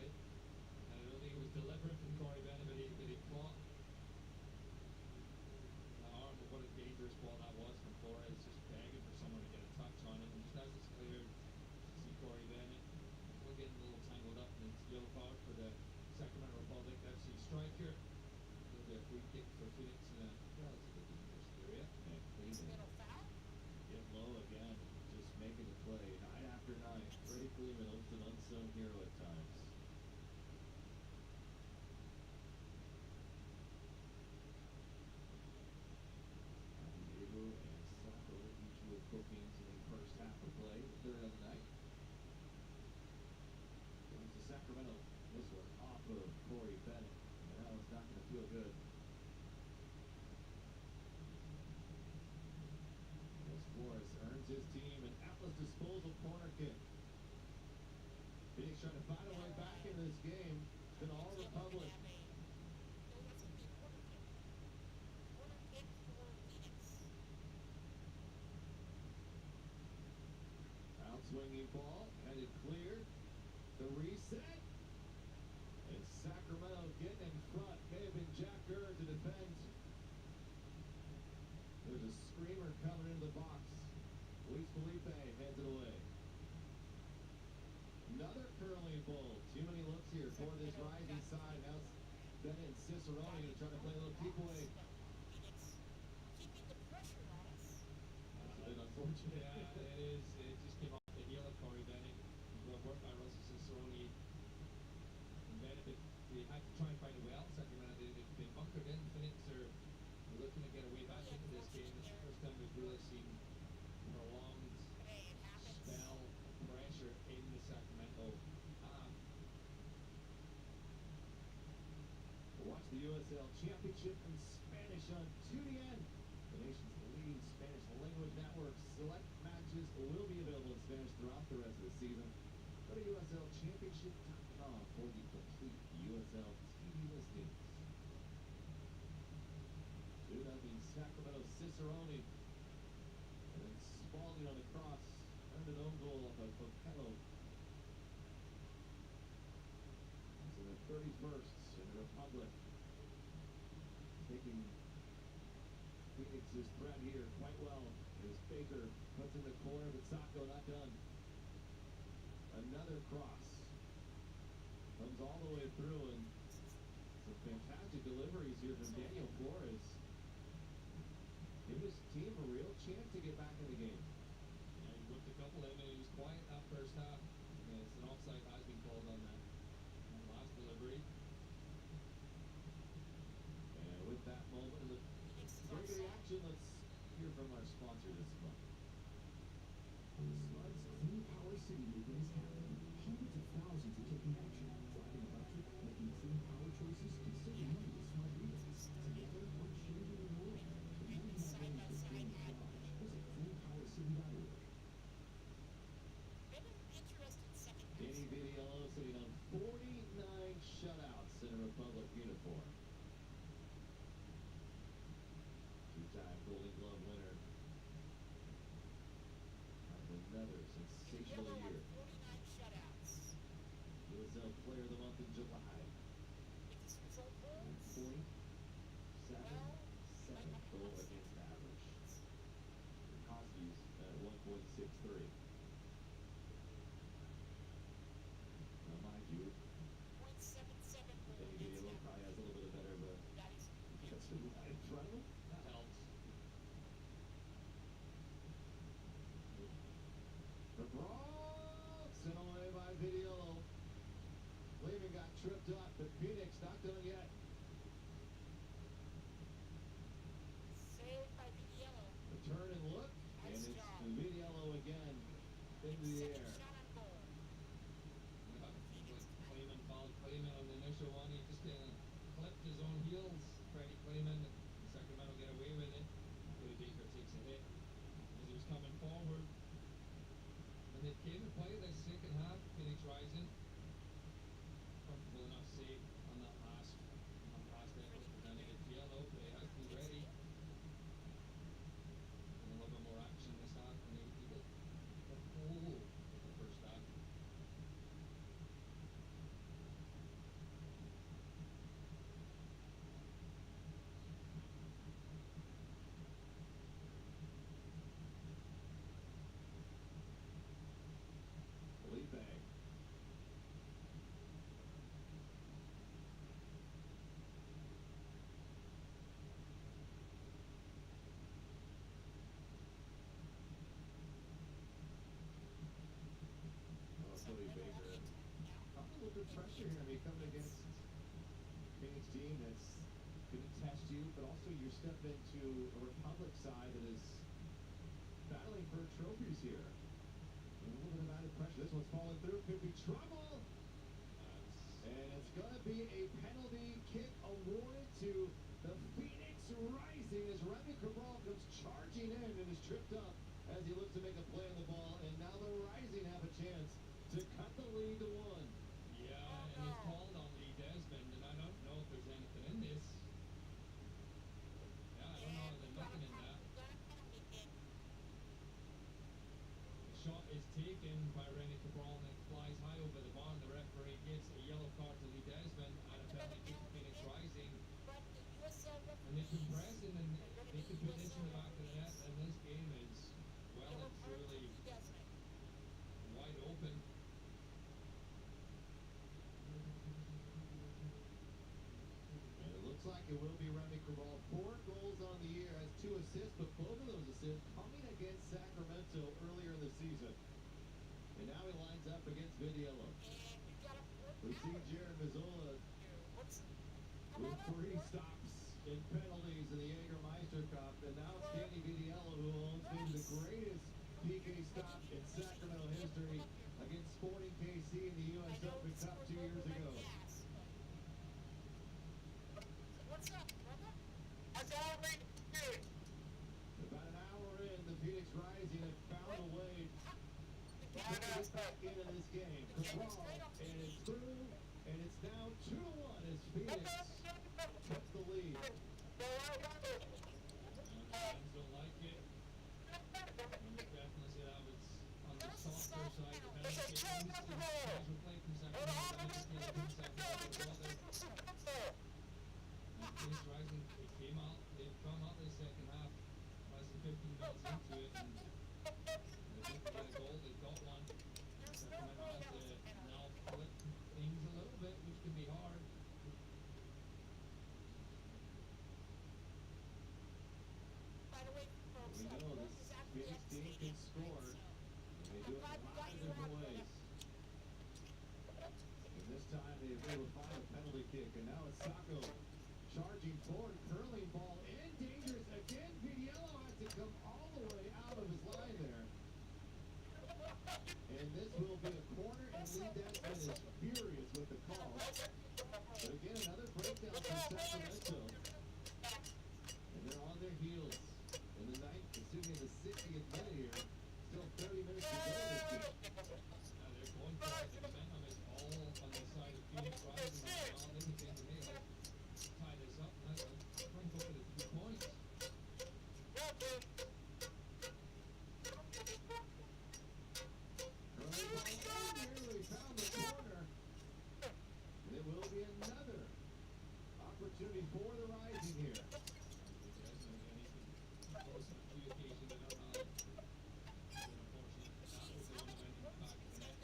S5: I don't think it was deliberate from Corey Bennett, but he caught the arm of what a dangerous ball that was from Flores, just begging for someone to get a touch on it. And just as it's cleared, you see Corey Bennett, we're getting a little tangled up in this yellow card for the Sacramento Republic FC striker. It'll be a free kick for Phoenix in a relatively dangerous area.
S4: And Cleveland
S6: Little foul.
S4: get low again, just making the play. Night after night, Freddie Cleveland looks an unsung hero at times. trying to find a way back into this game. It's been all Republic. Outswinging ball, headed clear. The reset. And Sacramento getting in front. May have been Jack Gurr to defend. There's a screamer coming into the box. Luis Felipe heads it away. Another curling ball. Too many looks here for this rising side. Now it's Bennett and Cicerone to try to play a little keep away.
S6: Keeping the pressure on us.
S4: That's a bit unfortunate.
S5: Yeah, it is. It just came off the heel of Corey Bennett. Well worked by Russell Cicerone. And Bennett, they had to try and find a way out. Sacramento, they've been bunkered in. Phoenix are looking to get a way back into this game. This is the first time we've really seen prolonged
S6: Hey, it happens.
S5: spell pressure in the Sacramento half.
S4: Watch the USL Championship in Spanish on 2DN, the nation's leading Spanish language network. Select matches will be available in Spanish throughout the rest of the season. Go to USLChampionship.com for the complete USL TV listings. 2-0 Sacramento. Cicerone. And then Spalding on the cross. Earned an own goal off of Popello. It's in the 31st in the Republic. Taking Phoenix's threat here quite well as Baker puts in the corner, but Sacco not done. Another cross. Comes all the way through, and some fantastic deliveries here from Daniel Flores. Give his team a real chance to get back in the game.
S5: Yeah, he whipped a couple in, and he was quiet that first half. Yeah, it's an offside has been called on that last delivery.
S4: And with that moment in the break of the action, let's hear from our sponsor this month.
S3: Smuds Clean Power City movement is happening. Hundreds of thousands are taking action, driving electric, making clean power choices, and saving money with smart meters. Together, we're changing the world. If you have
S6: Side by
S3: ways to
S6: side
S3: clean
S6: ad.
S3: garage, visit cleanpowercity.org.
S6: Been an interesting second half.
S4: Danny Vitiello sitting on 49 shutouts in a Republic uniform. Two-time Golden Glove winner. Another sensational
S6: Yellow on
S4: year.
S6: 49 shutouts.
S4: USL Player of the Month in July.
S6: If this result holds,
S4: 0.77 goal against average. Koski's at 1.63. Now, mind you,
S6: .77 goal
S4: Danny
S6: against
S4: Vitiello
S6: average.
S4: probably has a little bit better of a
S6: That is
S4: defensive line in front of him.
S5: That helps.
S4: The brawl sent away by Vitiello. Lehman got tripped up, but Phoenix not done yet.
S6: saved by Vitiello.
S4: The turn and look, and
S6: Nice
S4: it's
S6: job.
S4: Vitiello again into the
S6: Second
S4: air.
S6: shot on goal.
S5: Clayman fouled Clayman on the initial one. He just kind of clipped his own heels. Freddie Clayman. Sacramento get away with it. Cody Baker takes a hit as he was coming forward. And they came to play the second half. Phoenix rising. Comfortable enough save on that last effort. Presenting it to yellow, but he has to be ready. And a little bit more action this half. And they get the whole of the first half.
S4: Felipe. Cody Baker. Up a little bit of pressure here. I mean, coming against Phoenix team that's going to test you, but also you're stepping into a Republic side that is battling for trophies here. A little bit of added pressure. This one's falling through. Could be trouble. And it's going to be a penalty kick awarded to the Phoenix Rising as Remy Cabral comes charging in and is tripped up as he looks to make a play on the ball. And now the Rising have a chance to cut the lead to 1.
S5: taken by Remy Cabral and it flies high over the bar, and the referee gives a yellow card to Lee Desmond and a penalty kick to Phoenix Rising. And they can press him and they can put this in the back of the net, and this game is well and truly wide open.
S4: And it looks like it will be Remy Cabral. 4 goals on the year, has 2 assists, but both of those assists coming against Sacramento earlier in the season. And now he lines up against Vidiello. We see Jared Mazzola with 3 stops in penalties in the Jägermeister Cup, and now it's Danny Vidiello, who owns maybe the greatest PK stop in Sacramento history against Sporting KC in the US Open Cup 2 years ago.
S6: What's up, brother? How's all right? Good.
S4: About an hour in, the Phoenix Rising have found a way to get back into this game. Cabral, and it's through, and it's now 2-1 as Phoenix puts the lead.
S5: And the fans don't like it. And we definitely say that was on the softer side. The penalty kick casual play from Sacramento. The penalty kick from Sacramento. And Phoenix Rising, they've come out the second half, less than 15 minutes into it, and they didn't get a goal, they got one. Sacramento has to now flip things a little bit, which can be hard.
S6: By the way, folks,
S4: We know this Phoenix team can score, and they do it in a lot of different ways. And this time they were able to find a penalty kick, and now it's Sacco charging forward, curling ball, and dangerous again. Vidiello has to come all the way out of his line there. And this will be a corner, and Lee Desmond is furious with the call. But again, another breakdown from Sacramento. And they're on their heels in the ninth, assuming the 60th minute here. Still 30 minutes to go in this game.
S5: Now they're going for it. The momentum is all on the side of Phoenix Rising right now. They can say, hey, let's tie this up. Let's try and go for the 3 points.
S4: Curling ball nearly found the corner. And it will be another opportunity for the Rising here.
S5: Desmond, and he's been close on a few occasions, but not been unfortunate. That was the one that went in the back of the net.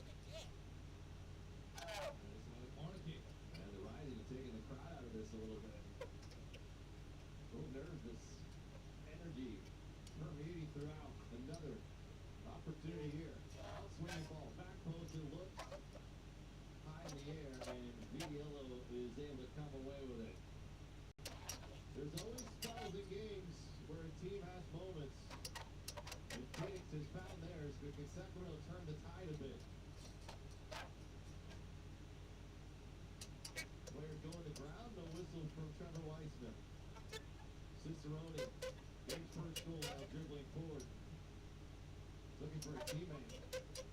S5: And there's another corner kick.
S4: And the Rising are taking the crowd out of this a little bit. A little nervous energy permeating throughout. Another opportunity here. Outswinging ball, back post, it looks high in the air, and Vidiello is able to come away with it. There's always spells in games where a team has moments, and Phoenix has found theirs, but can Sacramento turn the tide a bit? Player going to ground, no whistle from Trevor Weissman. Cicerone, game's first goal, now dribbling forward. Looking for a teammate.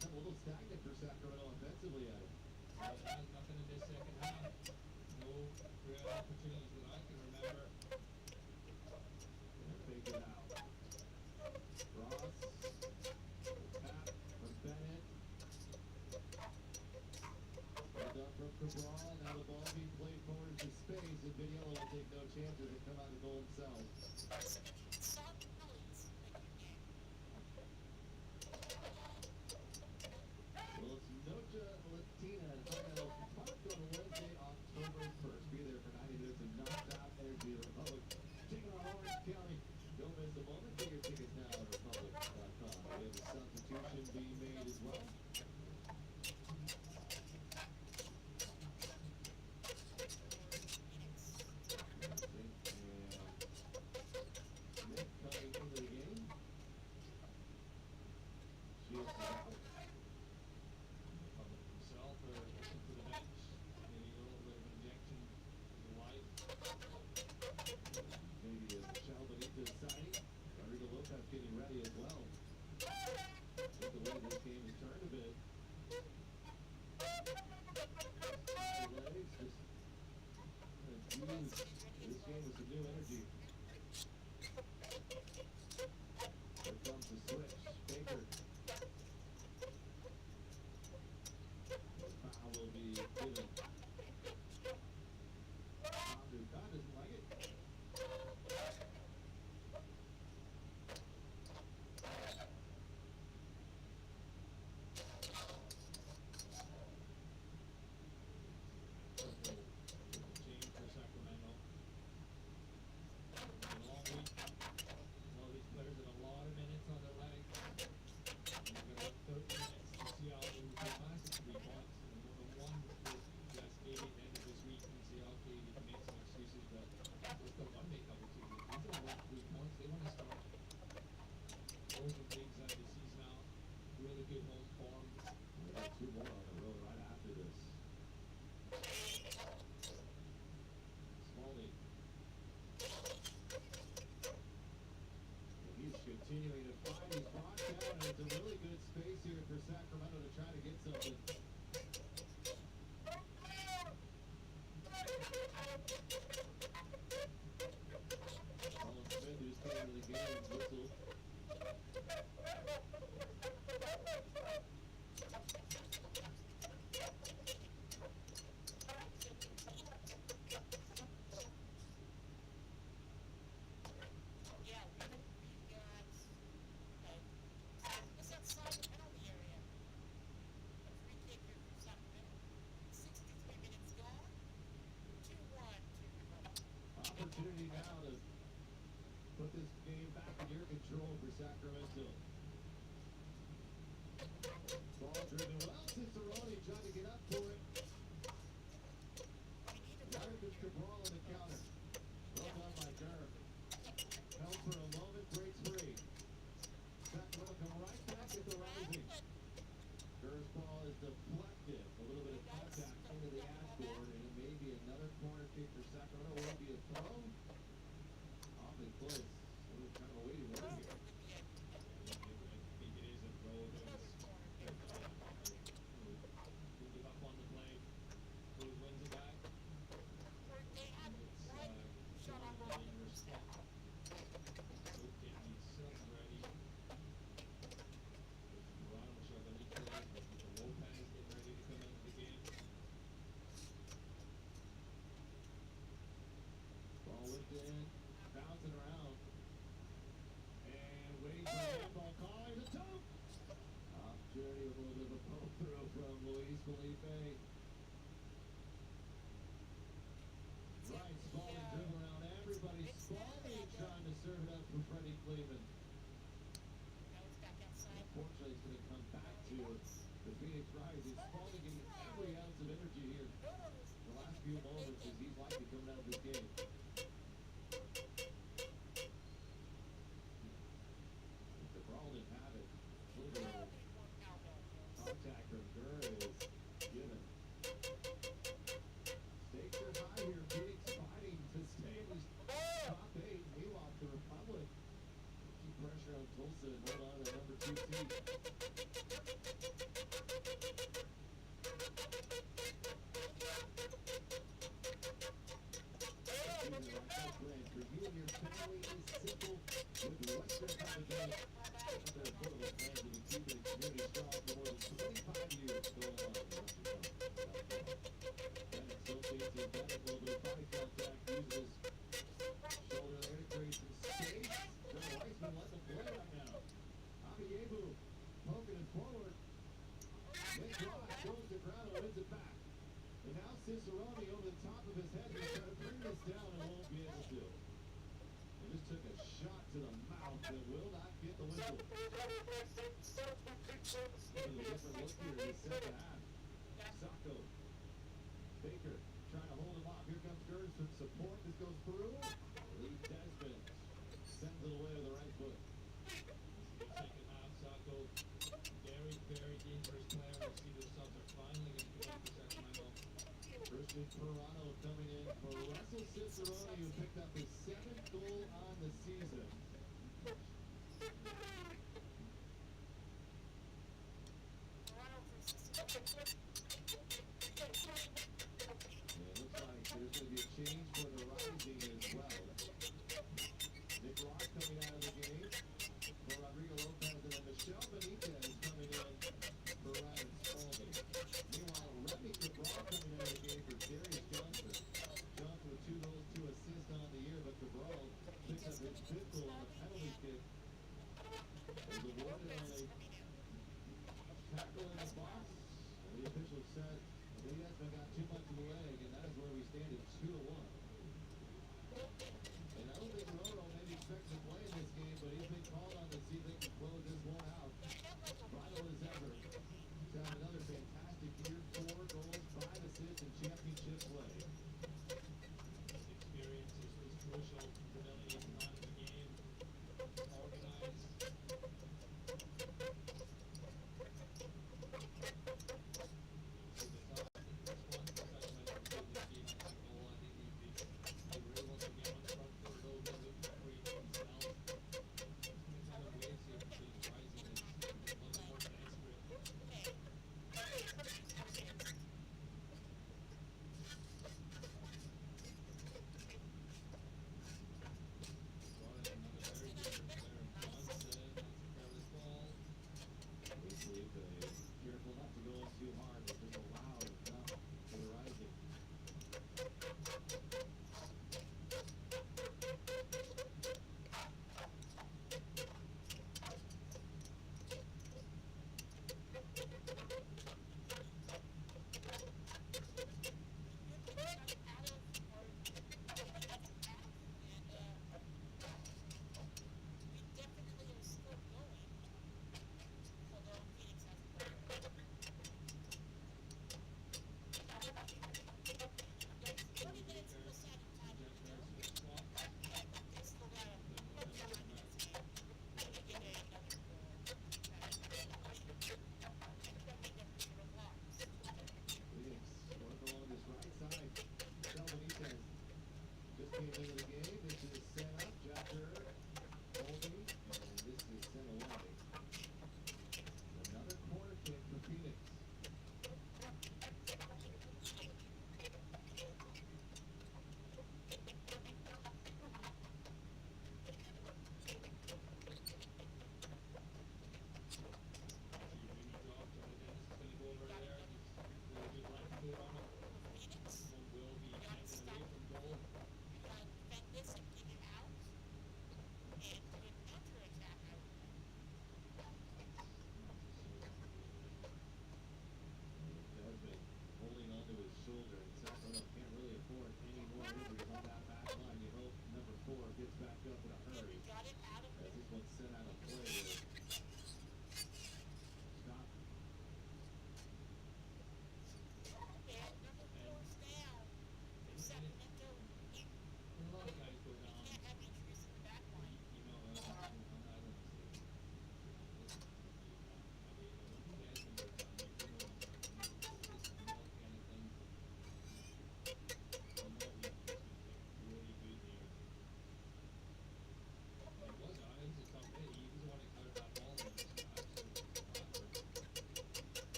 S4: Got a little stagnant for Sacramento offensively at it.
S5: But it has nothing in this second half. No real opportunities that I can remember.
S4: And fake it out. Ross. Tap from Bennett. Well done from Cabral. Now the ball being played forward into space, and Vidiello will take no chances and come out of goal himself. Well, it's Noche Latina at Highland Park on Wednesday, October 1st. Be there for 90 minutes of nonstop energy. The Republic taking on Orange County. Don't miss a moment. Get your tickets now at republic.com. We have a substitution being made as well. And Nick coming into the game. Shields is out.
S5: Republic himself are looking for the bench. They need a little bit of injection to the life.
S4: Maybe a Michelle Benito signing. Rodrigo Lopez getting ready as well. Look the way this game has turned a bit. The legs just infused this game with some new energy. Here comes the switch. Baker. put this game back in your control for Sacramento. Ball driven well. Cicerone trying to get up for it. Marcus Cabral on the counter. Well done by Kerr. Held for a moment, breaks free. Sacramento come right back at the rising. Kerr's ball is deflected. A little bit of contact into the ash board, and it may be another corner kick for Sacramento. Will it be a throw? Awfully close. So we're kind of waiting over here.
S5: I think it is a throw. We'll give up on the play. Cruz wins it back. It's dangerous spot. Hope getting himself ready. Toronto will show up an equal. Lopez getting ready to come into the game.
S4: Ball whipped in, bouncing around. And waiting for the handball call. Here's a toe. Opportunity with a little bit of a poke throw from Luis Felipe. Right, Spalding dribbling around everybody. Spalding trying to serve it up for Freddie Cleveland. Unfortunately, it's going to come back to the Phoenix Rising. Spalding getting every ounce of energy here. The last few moments as he's likely coming out of this game. Cabral didn't have it. A little bit of contact from Kerr is given. Stakes are high here. Phoenix fighting to stay in this top 8. Meanwhile, the Republic keep pressure on Tulsa and hold on to the number 2 seed. For you and your family is simple with Western Holiday. They're affordable plans that have keeping the community strong for more than 25 years going on in Western Holiday. Bennett still sees the Bennett, a little bit of body contact, uses his shoulder there to create some space. John Weissman letting them play right now. Abiebu poking it forward. Nick Ross goes to ground and wins it back. And now Cicerone over the top of his head is trying to bring this down and won't be able to. He just took a shot to the mouth and will not get the whistle. A different look here in the second half. Sacco. Baker trying to hold him off. Here comes Gers from support. This goes through. Lee Desmond sends it away with the right foot.
S5: Second half, Sacco, very, very dangerous player. We see the subs are finally going to come up to Sacramento.
S4: Christian Perano coming in for Russell Cicerone, who picked up his 7th goal on the season. And it looks like there's going to be a change for the Rising as well. Nick Rock coming out of the game for Rodrigo Lopez, and then Michelle Benitez coming in for Ryan Spalding. Meanwhile, Remy Cabral coming out of the game for Darius Johnson. Johnson with 2 goals, 2 assists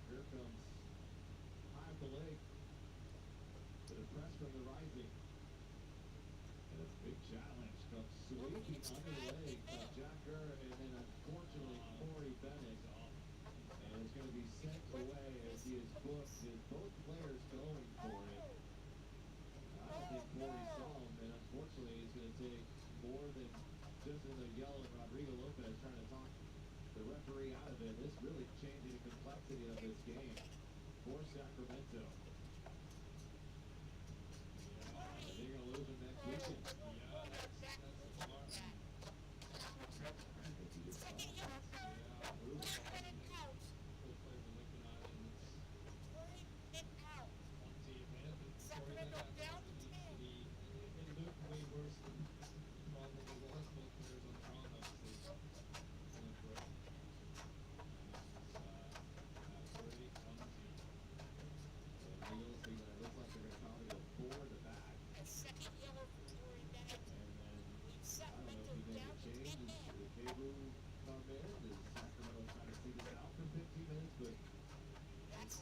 S4: Here comes high up the leg. The press from the rising. And a big challenge comes sweeping under the leg of Jack Gurr, and then unfortunately Corey Bennett. And it's going to be sent away as he is booked. With both players going for it. I don't think Corey saw him, and unfortunately it's going to take more than just in the yell of Rodrigo Lopez trying to talk the referee out of it. This really changing the complexity of this game for Sacramento. They're going to lose him next weekend.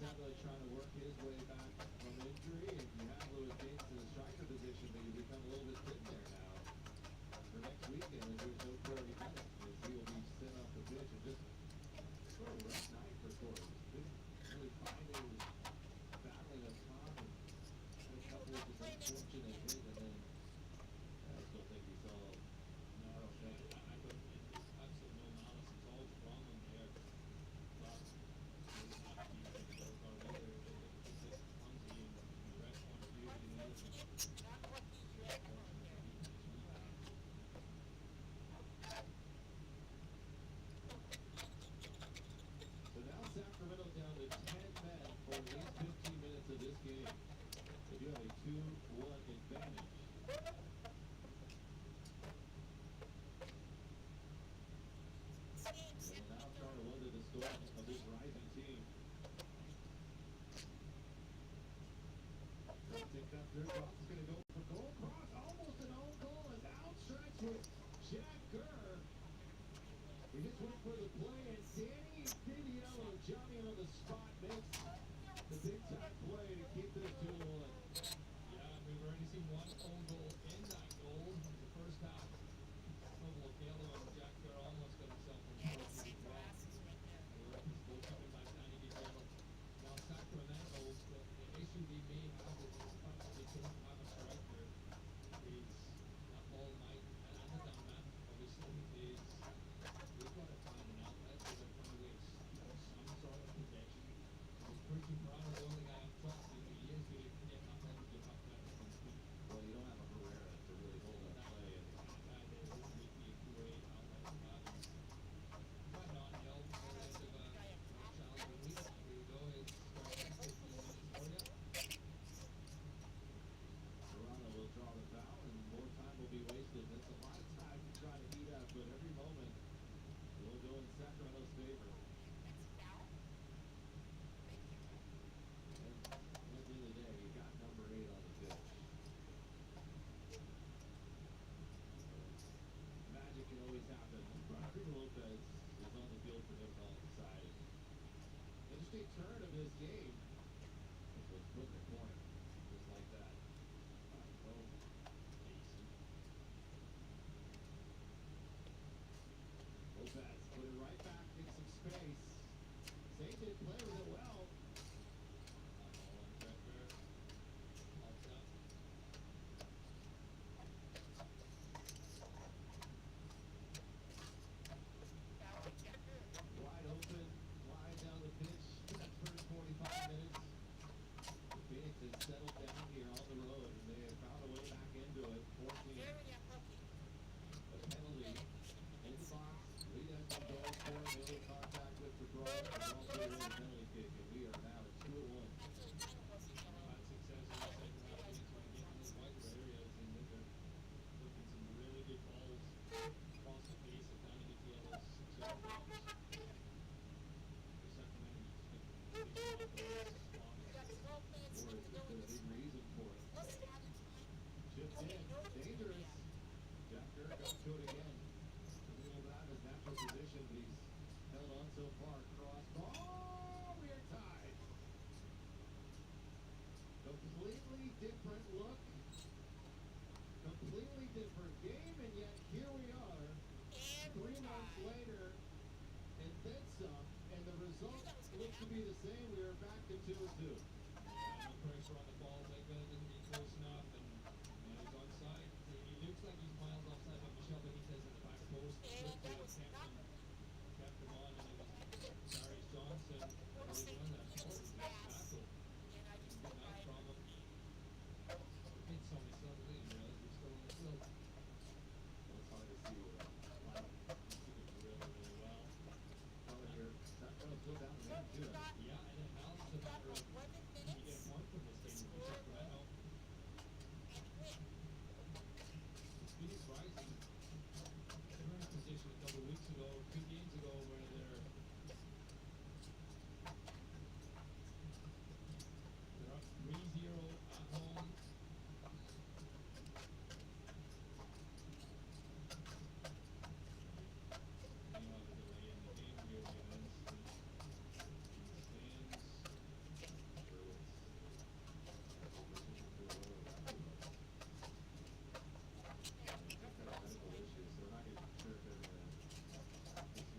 S4: Not really trying to work his way back from injury, and you have Lewis Gaines in the striker position, but you become a little bit thin there now. For next weekend, if there's no Corey Bennett, as he will be sent off the pitch, and just sort of a rough night for Corey. Didn't really find it, was battling a top, and had a couple of just unfortunate hits, and then I still think he saw. No, I don't think. I don't think there's absolutely no malice at all from him there. But so now Sacramento down to 10 men for at least 15 minutes of this game. They do have a 2-1 advantage. And now trying to weather the storm of this rising team. Take that third cross is going to go for goal. Cross, almost an own goal, and outstretched with Jack Gurr. He just went for the play, and Danny Didiello jumping on the spot makes the big time play to keep this 2-1.
S5: Yeah, we've already seen one own goal in that goal in the first half. Total of yellow, and Jack Gurr almost got himself on the
S6: Let's see glasses right there.
S5: goalkeeping by Danny Didiello. Now Sacramento, the issue they may have is the fact that they don't have a striker. Is that ball might, and the down man, obviously, is they've got to find an outlet so they're trying to waste some sort of possession. He's pushing Brown, the only guy up top, and he is going to get that ball to get up there.
S4: Well, you don't have a Herrera to really hold that play. And
S5: That would be a great outlet for that. Might not help for the end of a challenging week. Here we go, it's 15 minutes for you.
S4: Toronto will draw the foul, and more time will be wasted. That's a lot of time to try to heat up, but every moment will go in Sacramento's favor.
S6: That's a foul. Thank you.
S4: And at the end of the day, you got number 8 on the pitch. Magic can always happen. Rodrigo Lopez is on the field for Nippon side. Interesting turn of this game. This was put in the corner, just like that. Well, decent. Lopez put it right back, get some space. Saint did play with it well.
S6: Foul checker.
S4: Wide open, wide down the pitch. That first 45 minutes. The Phoenix has settled down here on the road, and they have found a way back into it. 14.
S6: Very unlucky.
S4: A penalty in the box. Lead has been going for it. They made contact with the draw. And also a penalty kick, and we are now at 2-1.
S6: Actually, kind of was yellow.
S5: Had success in the second half, trying to get in those wider areas, and they're looking some really good balls across the face of Danny Didiello's zone runs. For Sacramento, just been off the spot.
S6: We got 12 minutes
S4: Or
S6: left
S4: is
S6: to go
S4: there
S6: in
S4: a
S6: this
S4: big reason for it?
S6: Plus added time.
S4: Chipped in. Dangerous. Jack Gurr got to it again. Camilo out of his natural position, but he's held on so far. Cross ball. different look, completely different game, and yet here we are,
S6: And
S4: 3 months later, and then some, and the result looks to be the same. We are back to 2-2.
S5: Yeah, no pressure on the ball. Vega didn't get close enough, and he's onside. He looks like he's miles offside, but Michelle Benitez in the back post
S6: And that was
S5: kept
S6: not
S5: him on, and it was Darius Johnson.
S6: We'll
S5: Really
S6: see
S5: was
S6: who
S5: that
S6: catches
S5: ball.
S6: pass.
S5: Tackle.
S6: And I just
S5: Good
S6: hope
S5: night
S6: I
S5: from him. It's only 7 days, really. We're still on the field.
S4: Well, it's hard to see Lyle
S5: He's doing really, really well.
S4: coming here. Sacramento's still down the man, too.
S6: got
S5: Yeah, and then now it's a
S6: got
S5: matter of
S6: 11
S5: can you get
S6: minutes
S5: a point from this game with Sacramento?
S6: and win.
S5: Phoenix Rising, they were in a position a couple weeks ago, 2 games ago, where they're up 3-0 at home. They have a delay in the game here, the instant in the stands.
S4: Sure was. That's a decision for the lower basketball.
S6: And
S4: They've got a medical issue, so we're not sure if they're going to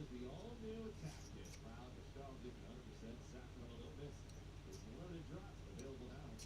S4: is the all-new attack kit. Wow, nostalgic and 100% Sacramento. Don't miss this limited drop available now.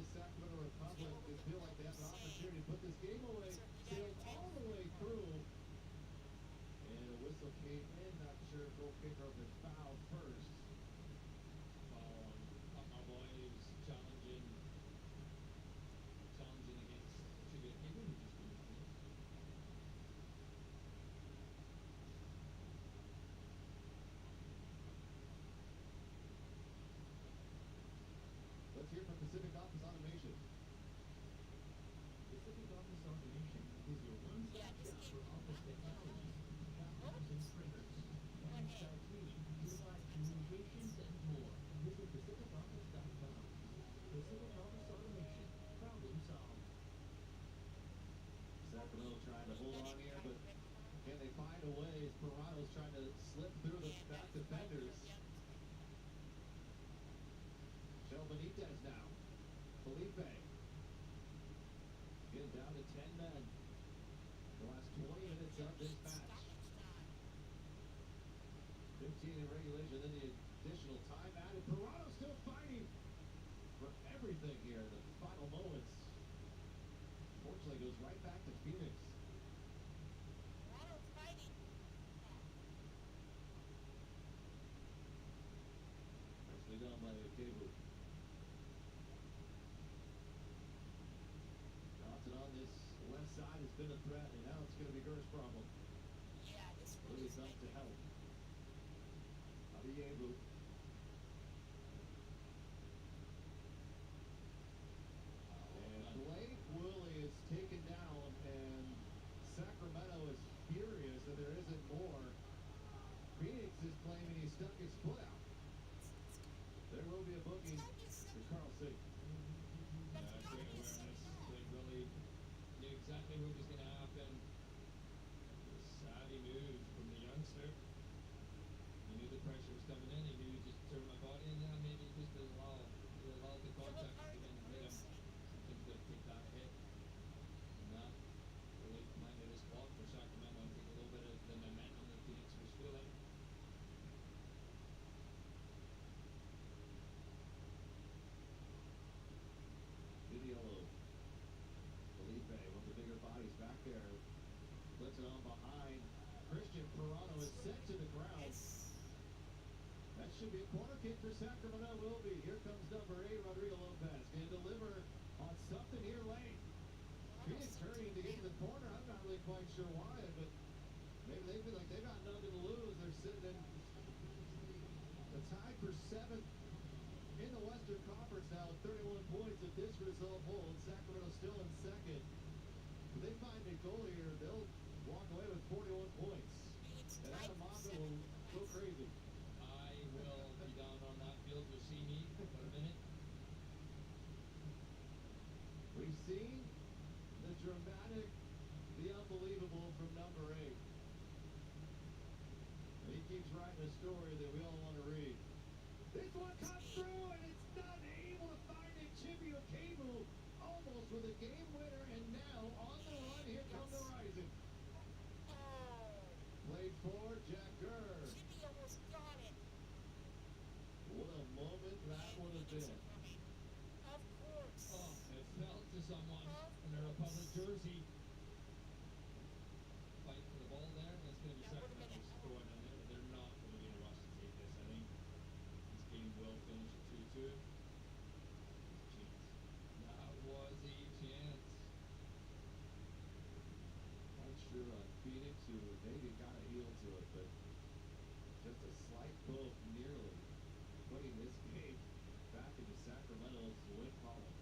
S4: the Sacramento Republic, they feel like they have an opportunity to put this game away, sailed all the way through. And a whistle came in, not sure if goal kicker had been fouled first.
S5: Foul on our boy who's challenging against Trivia Cable, who just came in.
S4: Let's hear from Pacific Office Automation.
S3: Pacific Office Automation is your one-stop
S6: Yeah, just
S3: shop for
S6: keep-
S3: office technology, laptops and printers, on-site cleaning, unified communications, and more. Visit pacificoffice.com. Pacific Office Automation. Problem solved.
S4: Sacramento trying to hold on here, but can they find a way as Pirano's trying to slip through the back defenders? Shell Benitez now. Felipe. Getting down to 10 men. The last 20 minutes of this match. 15 in regulation, then the additional time added. Pirano still fighting for everything here in the final moments. Unfortunately, goes right back to Phoenix.
S6: Ronald's fighting.
S4: Nicely done by Cable. Johnson on this left side has been a threat, and now it's going to be Ger's problem.
S6: Yeah, this one
S4: Really
S6: is
S4: comes to help. Abiebu. And Blake Woolley is taken down, and Sacramento is furious that there isn't more. Phoenix is claiming he stuck his foot out. There will be a booking for Carl C.
S5: Great awareness. Blake Willie knew exactly what was going to happen. A savvy move from the youngster. He knew the pressure was coming in. He knew he just turned my body in there. Maybe just allow the contact to then hit him. Something's going to take that hit. And that really planted his spot for Sacramento and take a little bit of the momentum that Phoenix was feeling.
S4: Vidiello. Felipe, one of the bigger bodies back there. Puts it on behind. Christian Pirano is sent to the ground. That should be a corner kick for Sacramento. Will be. Here comes number 8, Rodrigo Lopez. Going to deliver on something here late. Phoenix hurrying to get to the corner. I'm not really quite sure why, but maybe they feel like they've got nothing to lose. They're sitting in the tie for 7th in the Western Conference now, 31 points. If this result holds, Sacramento still in 2nd. If they find a goal here, they'll walk away with 41 points. And Mahomak will go crazy.
S5: I will be down on that field. You'll see me for a minute.
S4: We've seen the dramatic, the unbelievable from number 8. And he keeps writing a story that we all want to read. This one comes through, and it's not able to find it. Chibio Cable almost with a game winner, and now on the run, here come the Rising. Played for Jack Kerr.
S6: Jimmy almost got it.
S4: What a moment that would have been.
S6: Of course.
S5: Oh, it fell to someone in a Republic jersey. Fight for the ball there. That's going to be Sacramento's scoring on there. They're not going to be in a rush to take this. I think this game will finish at 2-2. That was a chance.
S4: Not sure on Phoenix, who maybe got a heel to it, but just a slight poke nearly putting this game back into Sacramento's win column.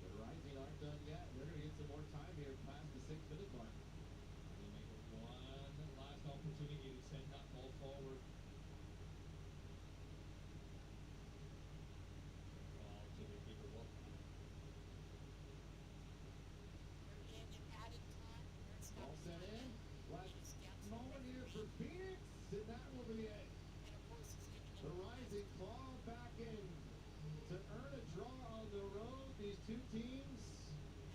S4: The Rising aren't done yet. They're going to get some more time here past the 6-minute mark.
S5: They make it one last opportunity to send that ball forward. Well, Jimmy Keeper will.
S6: We're in added time. There's
S4: All
S6: not
S4: set in. Last
S6: He's down to
S4: moment here for Phoenix, and that will be it.
S6: And of course, he's giving
S4: The Rising claw back in to earn a draw on the road. These two teams,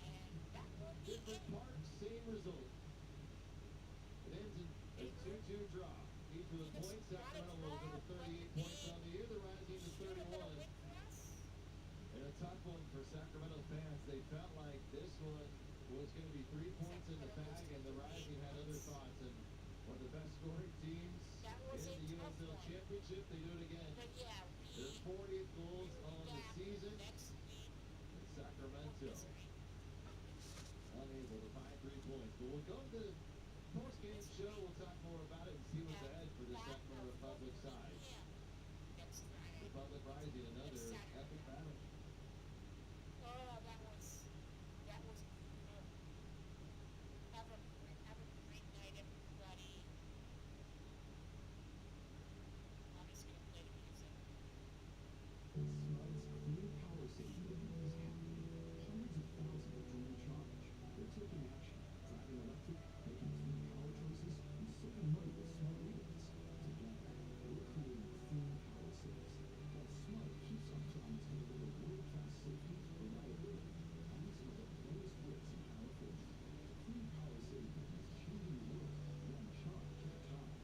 S6: and that will be
S4: different
S6: it.
S4: parts, same result. It ends in a 2-2 draw. Each with a point. Sacramento will go to 38 points on the year. The Rising to
S6: You remember
S4: 31.
S6: win for us?
S4: for Sacramento fans. They felt like this one was going to be 3 points in the bag, and the Rising had other thoughts. And one of the best scoring teams
S6: That was
S4: in
S6: a
S4: the
S6: tough
S4: USL
S6: one.
S4: Championship, they do it again.
S6: But yeah,
S4: Their
S6: we
S4: 40th goals on the
S6: got
S4: season,
S6: next week
S4: and
S6: for
S4: Sacramento
S6: history.
S4: unable to find 3 points. But we'll go to the post-game show. We'll talk more about it and see what's ahead for the Sacramento Republic side.
S6: Next Friday.
S4: Republic Rising, another epic battle.
S6: Oh, that was brutal. Have a great night, everybody. Mommy's gonna play the music.
S3: Smud's Clean Power City movement is happening. Hundreds of thousands are joining charge. They're taking action, driving electric, making clean power choices, and saving money with smart rebates. Together, we're creating clean power cities. While Smart keeps our promise to deliver world-class safety, reliability, and some of the lowest rates in California. The Clean Power City movement is changing the world, one charge at a time.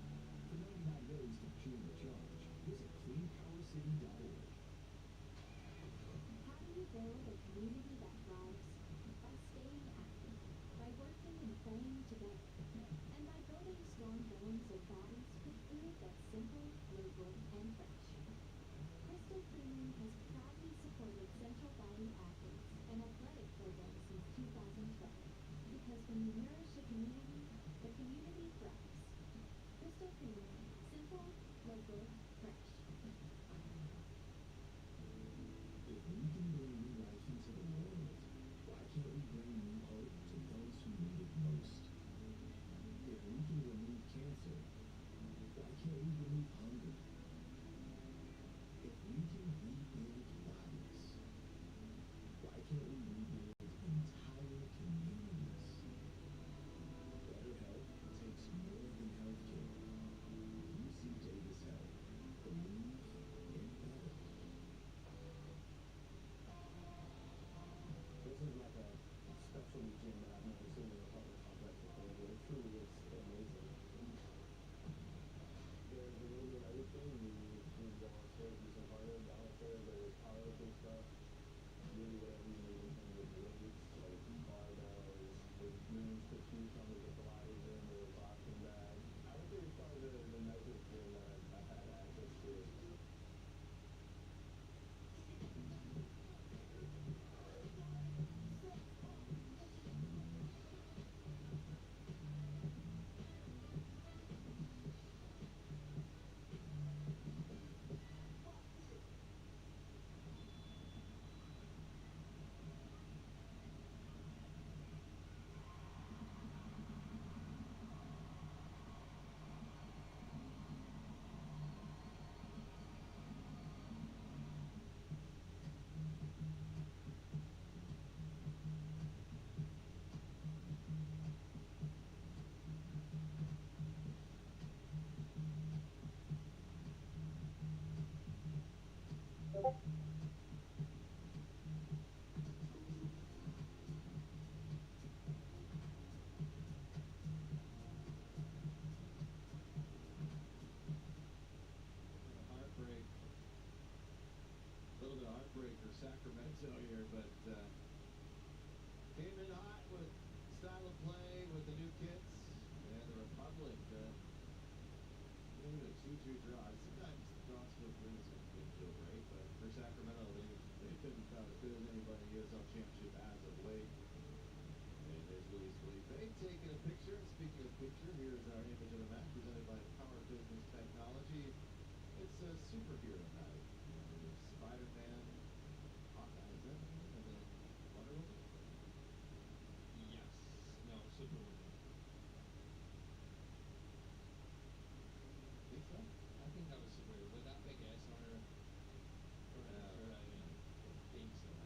S3: For 99 ways to join the charge, visit cleanpowercity.org.
S2: How do you build a community that thrives? By staying active, by working and playing together, and by building strong bones of bodies with food that's simple, local, and fresh. Crystal Creamery has proudly supported Central Valley athletes and athletic programs since 2012. Because when you nourish a community, the community thrives. Crystal Creamery, simple, local, fresh.
S3: If we can bring new life into the world, why can't we bring new hope to those who need it most? If we can remove cancer, why can't we remove hunger? If we can rebuild bodies, why can't we rebuild entire communities? Better health takes more than healthcare. UC Davis Health. Believe in better. This is like a specialty gym that I've never seen in a public complex before, but it truly is amazing. There's a little bit of everything. You go upstairs, do some cardio, downstairs, there's powerlifting stuff, really whatever you need in terms of weights, like barbells, there's rooms to choose from, there's a Pilates room, there's a boxing bag. I would say it's probably the nicest gym that I've had access to.
S4: Heartbreak. A little bit of heartbreak for Sacramento here, but came in hot with style of play with the new kits, and the Republic a 2-2 draw. Sometimes draws feel good as a feel great, but for Sacramento, they've been about as good as anybody in the USL Championship as of late. And there's Luis Felipe taking a picture. And speaking of picture, here's our image of the match presented by Power Business Technology. It's a superhero night. There's Spider-Man, Hawkeye, is that? And then Wonder Woman?
S5: Yes. No, Superwoman.
S4: Think so?
S5: I think that was Superwoman. With that big S on her. Sure, I didn't think so.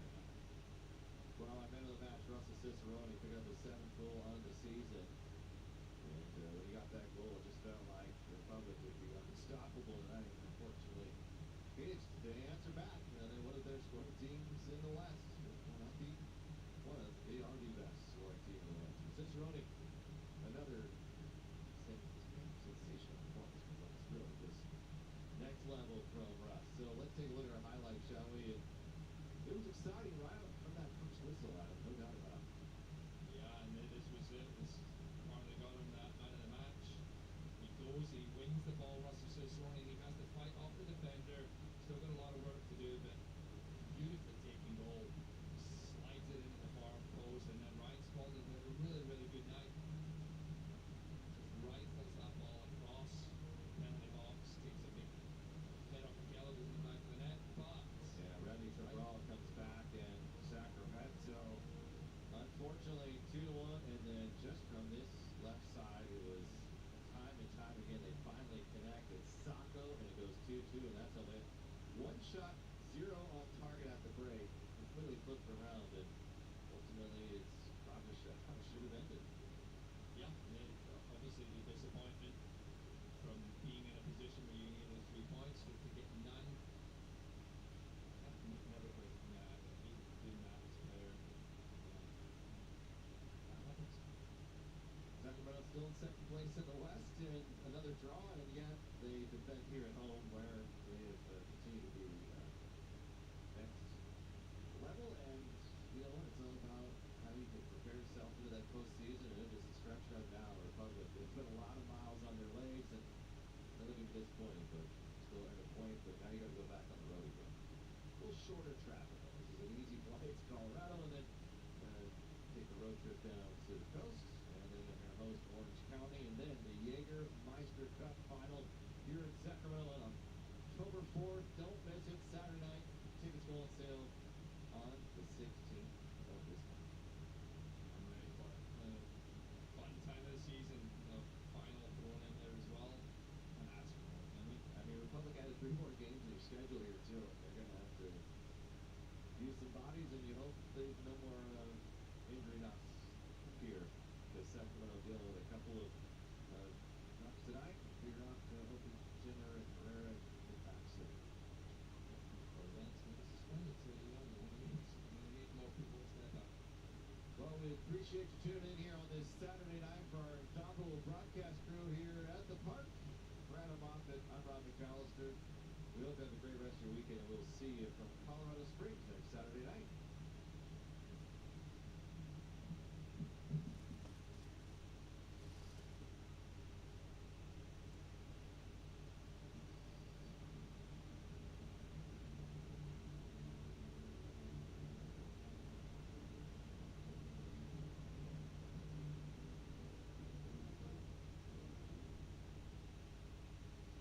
S4: Well, our man of the match, Russell Cicerone, picked up his 7th goal on the season. And when he got that goal, it just felt like the Republic would be unstoppable tonight. Unfortunately, Phoenix, they answer back. They're one of their scoring teams in the West. Well, not the one of, they are the best scoring team in the West. Cicerone, another sensational performance from Russ. Really, just next level from Russ. So let's take a look at our highlights, shall we? It was exciting right
S3: whistle, Adam, no doubt about it.
S5: Yeah, and then this was it. This finally got him that man of the match. He goes, he wins the ball. Russell says Ronnie, he has to fight off the defender. Still got a lot of work to do, but beautifully taken goal. Slides it into the far post, and then Ryan Spalding had a really, really good night. Just rifles that ball across the penalty box, takes a big hit off McKellar, goes in the back of the net, but
S3: Yeah, Remy Cabral comes back, and Sacramento, unfortunately, 2-1, and then just from this left side, it was time and time again, they finally connect. It's Sacco, and it goes 2-2, and that's a win. One shot, 0 on target at the break, completely flipped around, and ultimately it's probably how it should have ended.
S5: yeah, obviously the disappointment from being in a position where you need those 3 points to get none. Never quite doing that as a player. That happens.
S3: Sacramento still in second place in the West, and another draw, and yet they defend here at home, where they have continued to be next level. And you know what? It's all about how you can prepare yourself into that postseason, and it is a stretch run now. Republic, they put a lot of miles on their legs, and they're looking disappointing, but still earn a point. But now you got to go back on the road again. A little shorter travel, though. This is an easy flight to Colorado, and then take the road trip down to the coast, and then they're going to host Orange County, and then the Jägermeister Cup final here in Sacramento on October 4th. Don't miss it, Saturday night. Tickets go on sale on the 16th of this month.
S5: I'm ready for it. Fun time of the season, final thrown in there as well. And ask for more, can we?
S3: I mean, Republic added 3 more games in their schedule here, too. They're going to have to use some bodies, and you hope there's no more injury knocks here, because Sacramento dealing with a couple of knocks tonight. Figure out hoping Jenner and Herrera get back soon.
S5: Or that's going to be suspended, so you know, we need more people to step up.
S3: Well, we appreciate you tuning in here on this Saturday night for our inaugural broadcast crew here at the park. For Adam Moffett, I'm Rob McAllister. We hope you have a great rest of your weekend, and we'll see you from Colorado Springs next Saturday night.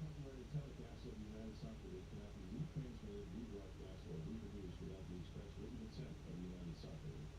S4: Copyrighted telecast of the United Soccer League cannot be retransmitted, rebroadcast, or reproduced without the express written consent of the United Soccer League.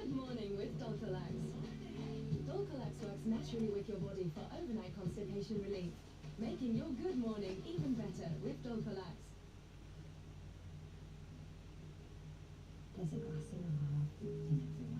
S2: Good morning with Dolcolax. Dolcolax works naturally with your body for overnight constipation relief, making your good morning even better with Dolcolax.
S7: There's a glass in the heart in everyone.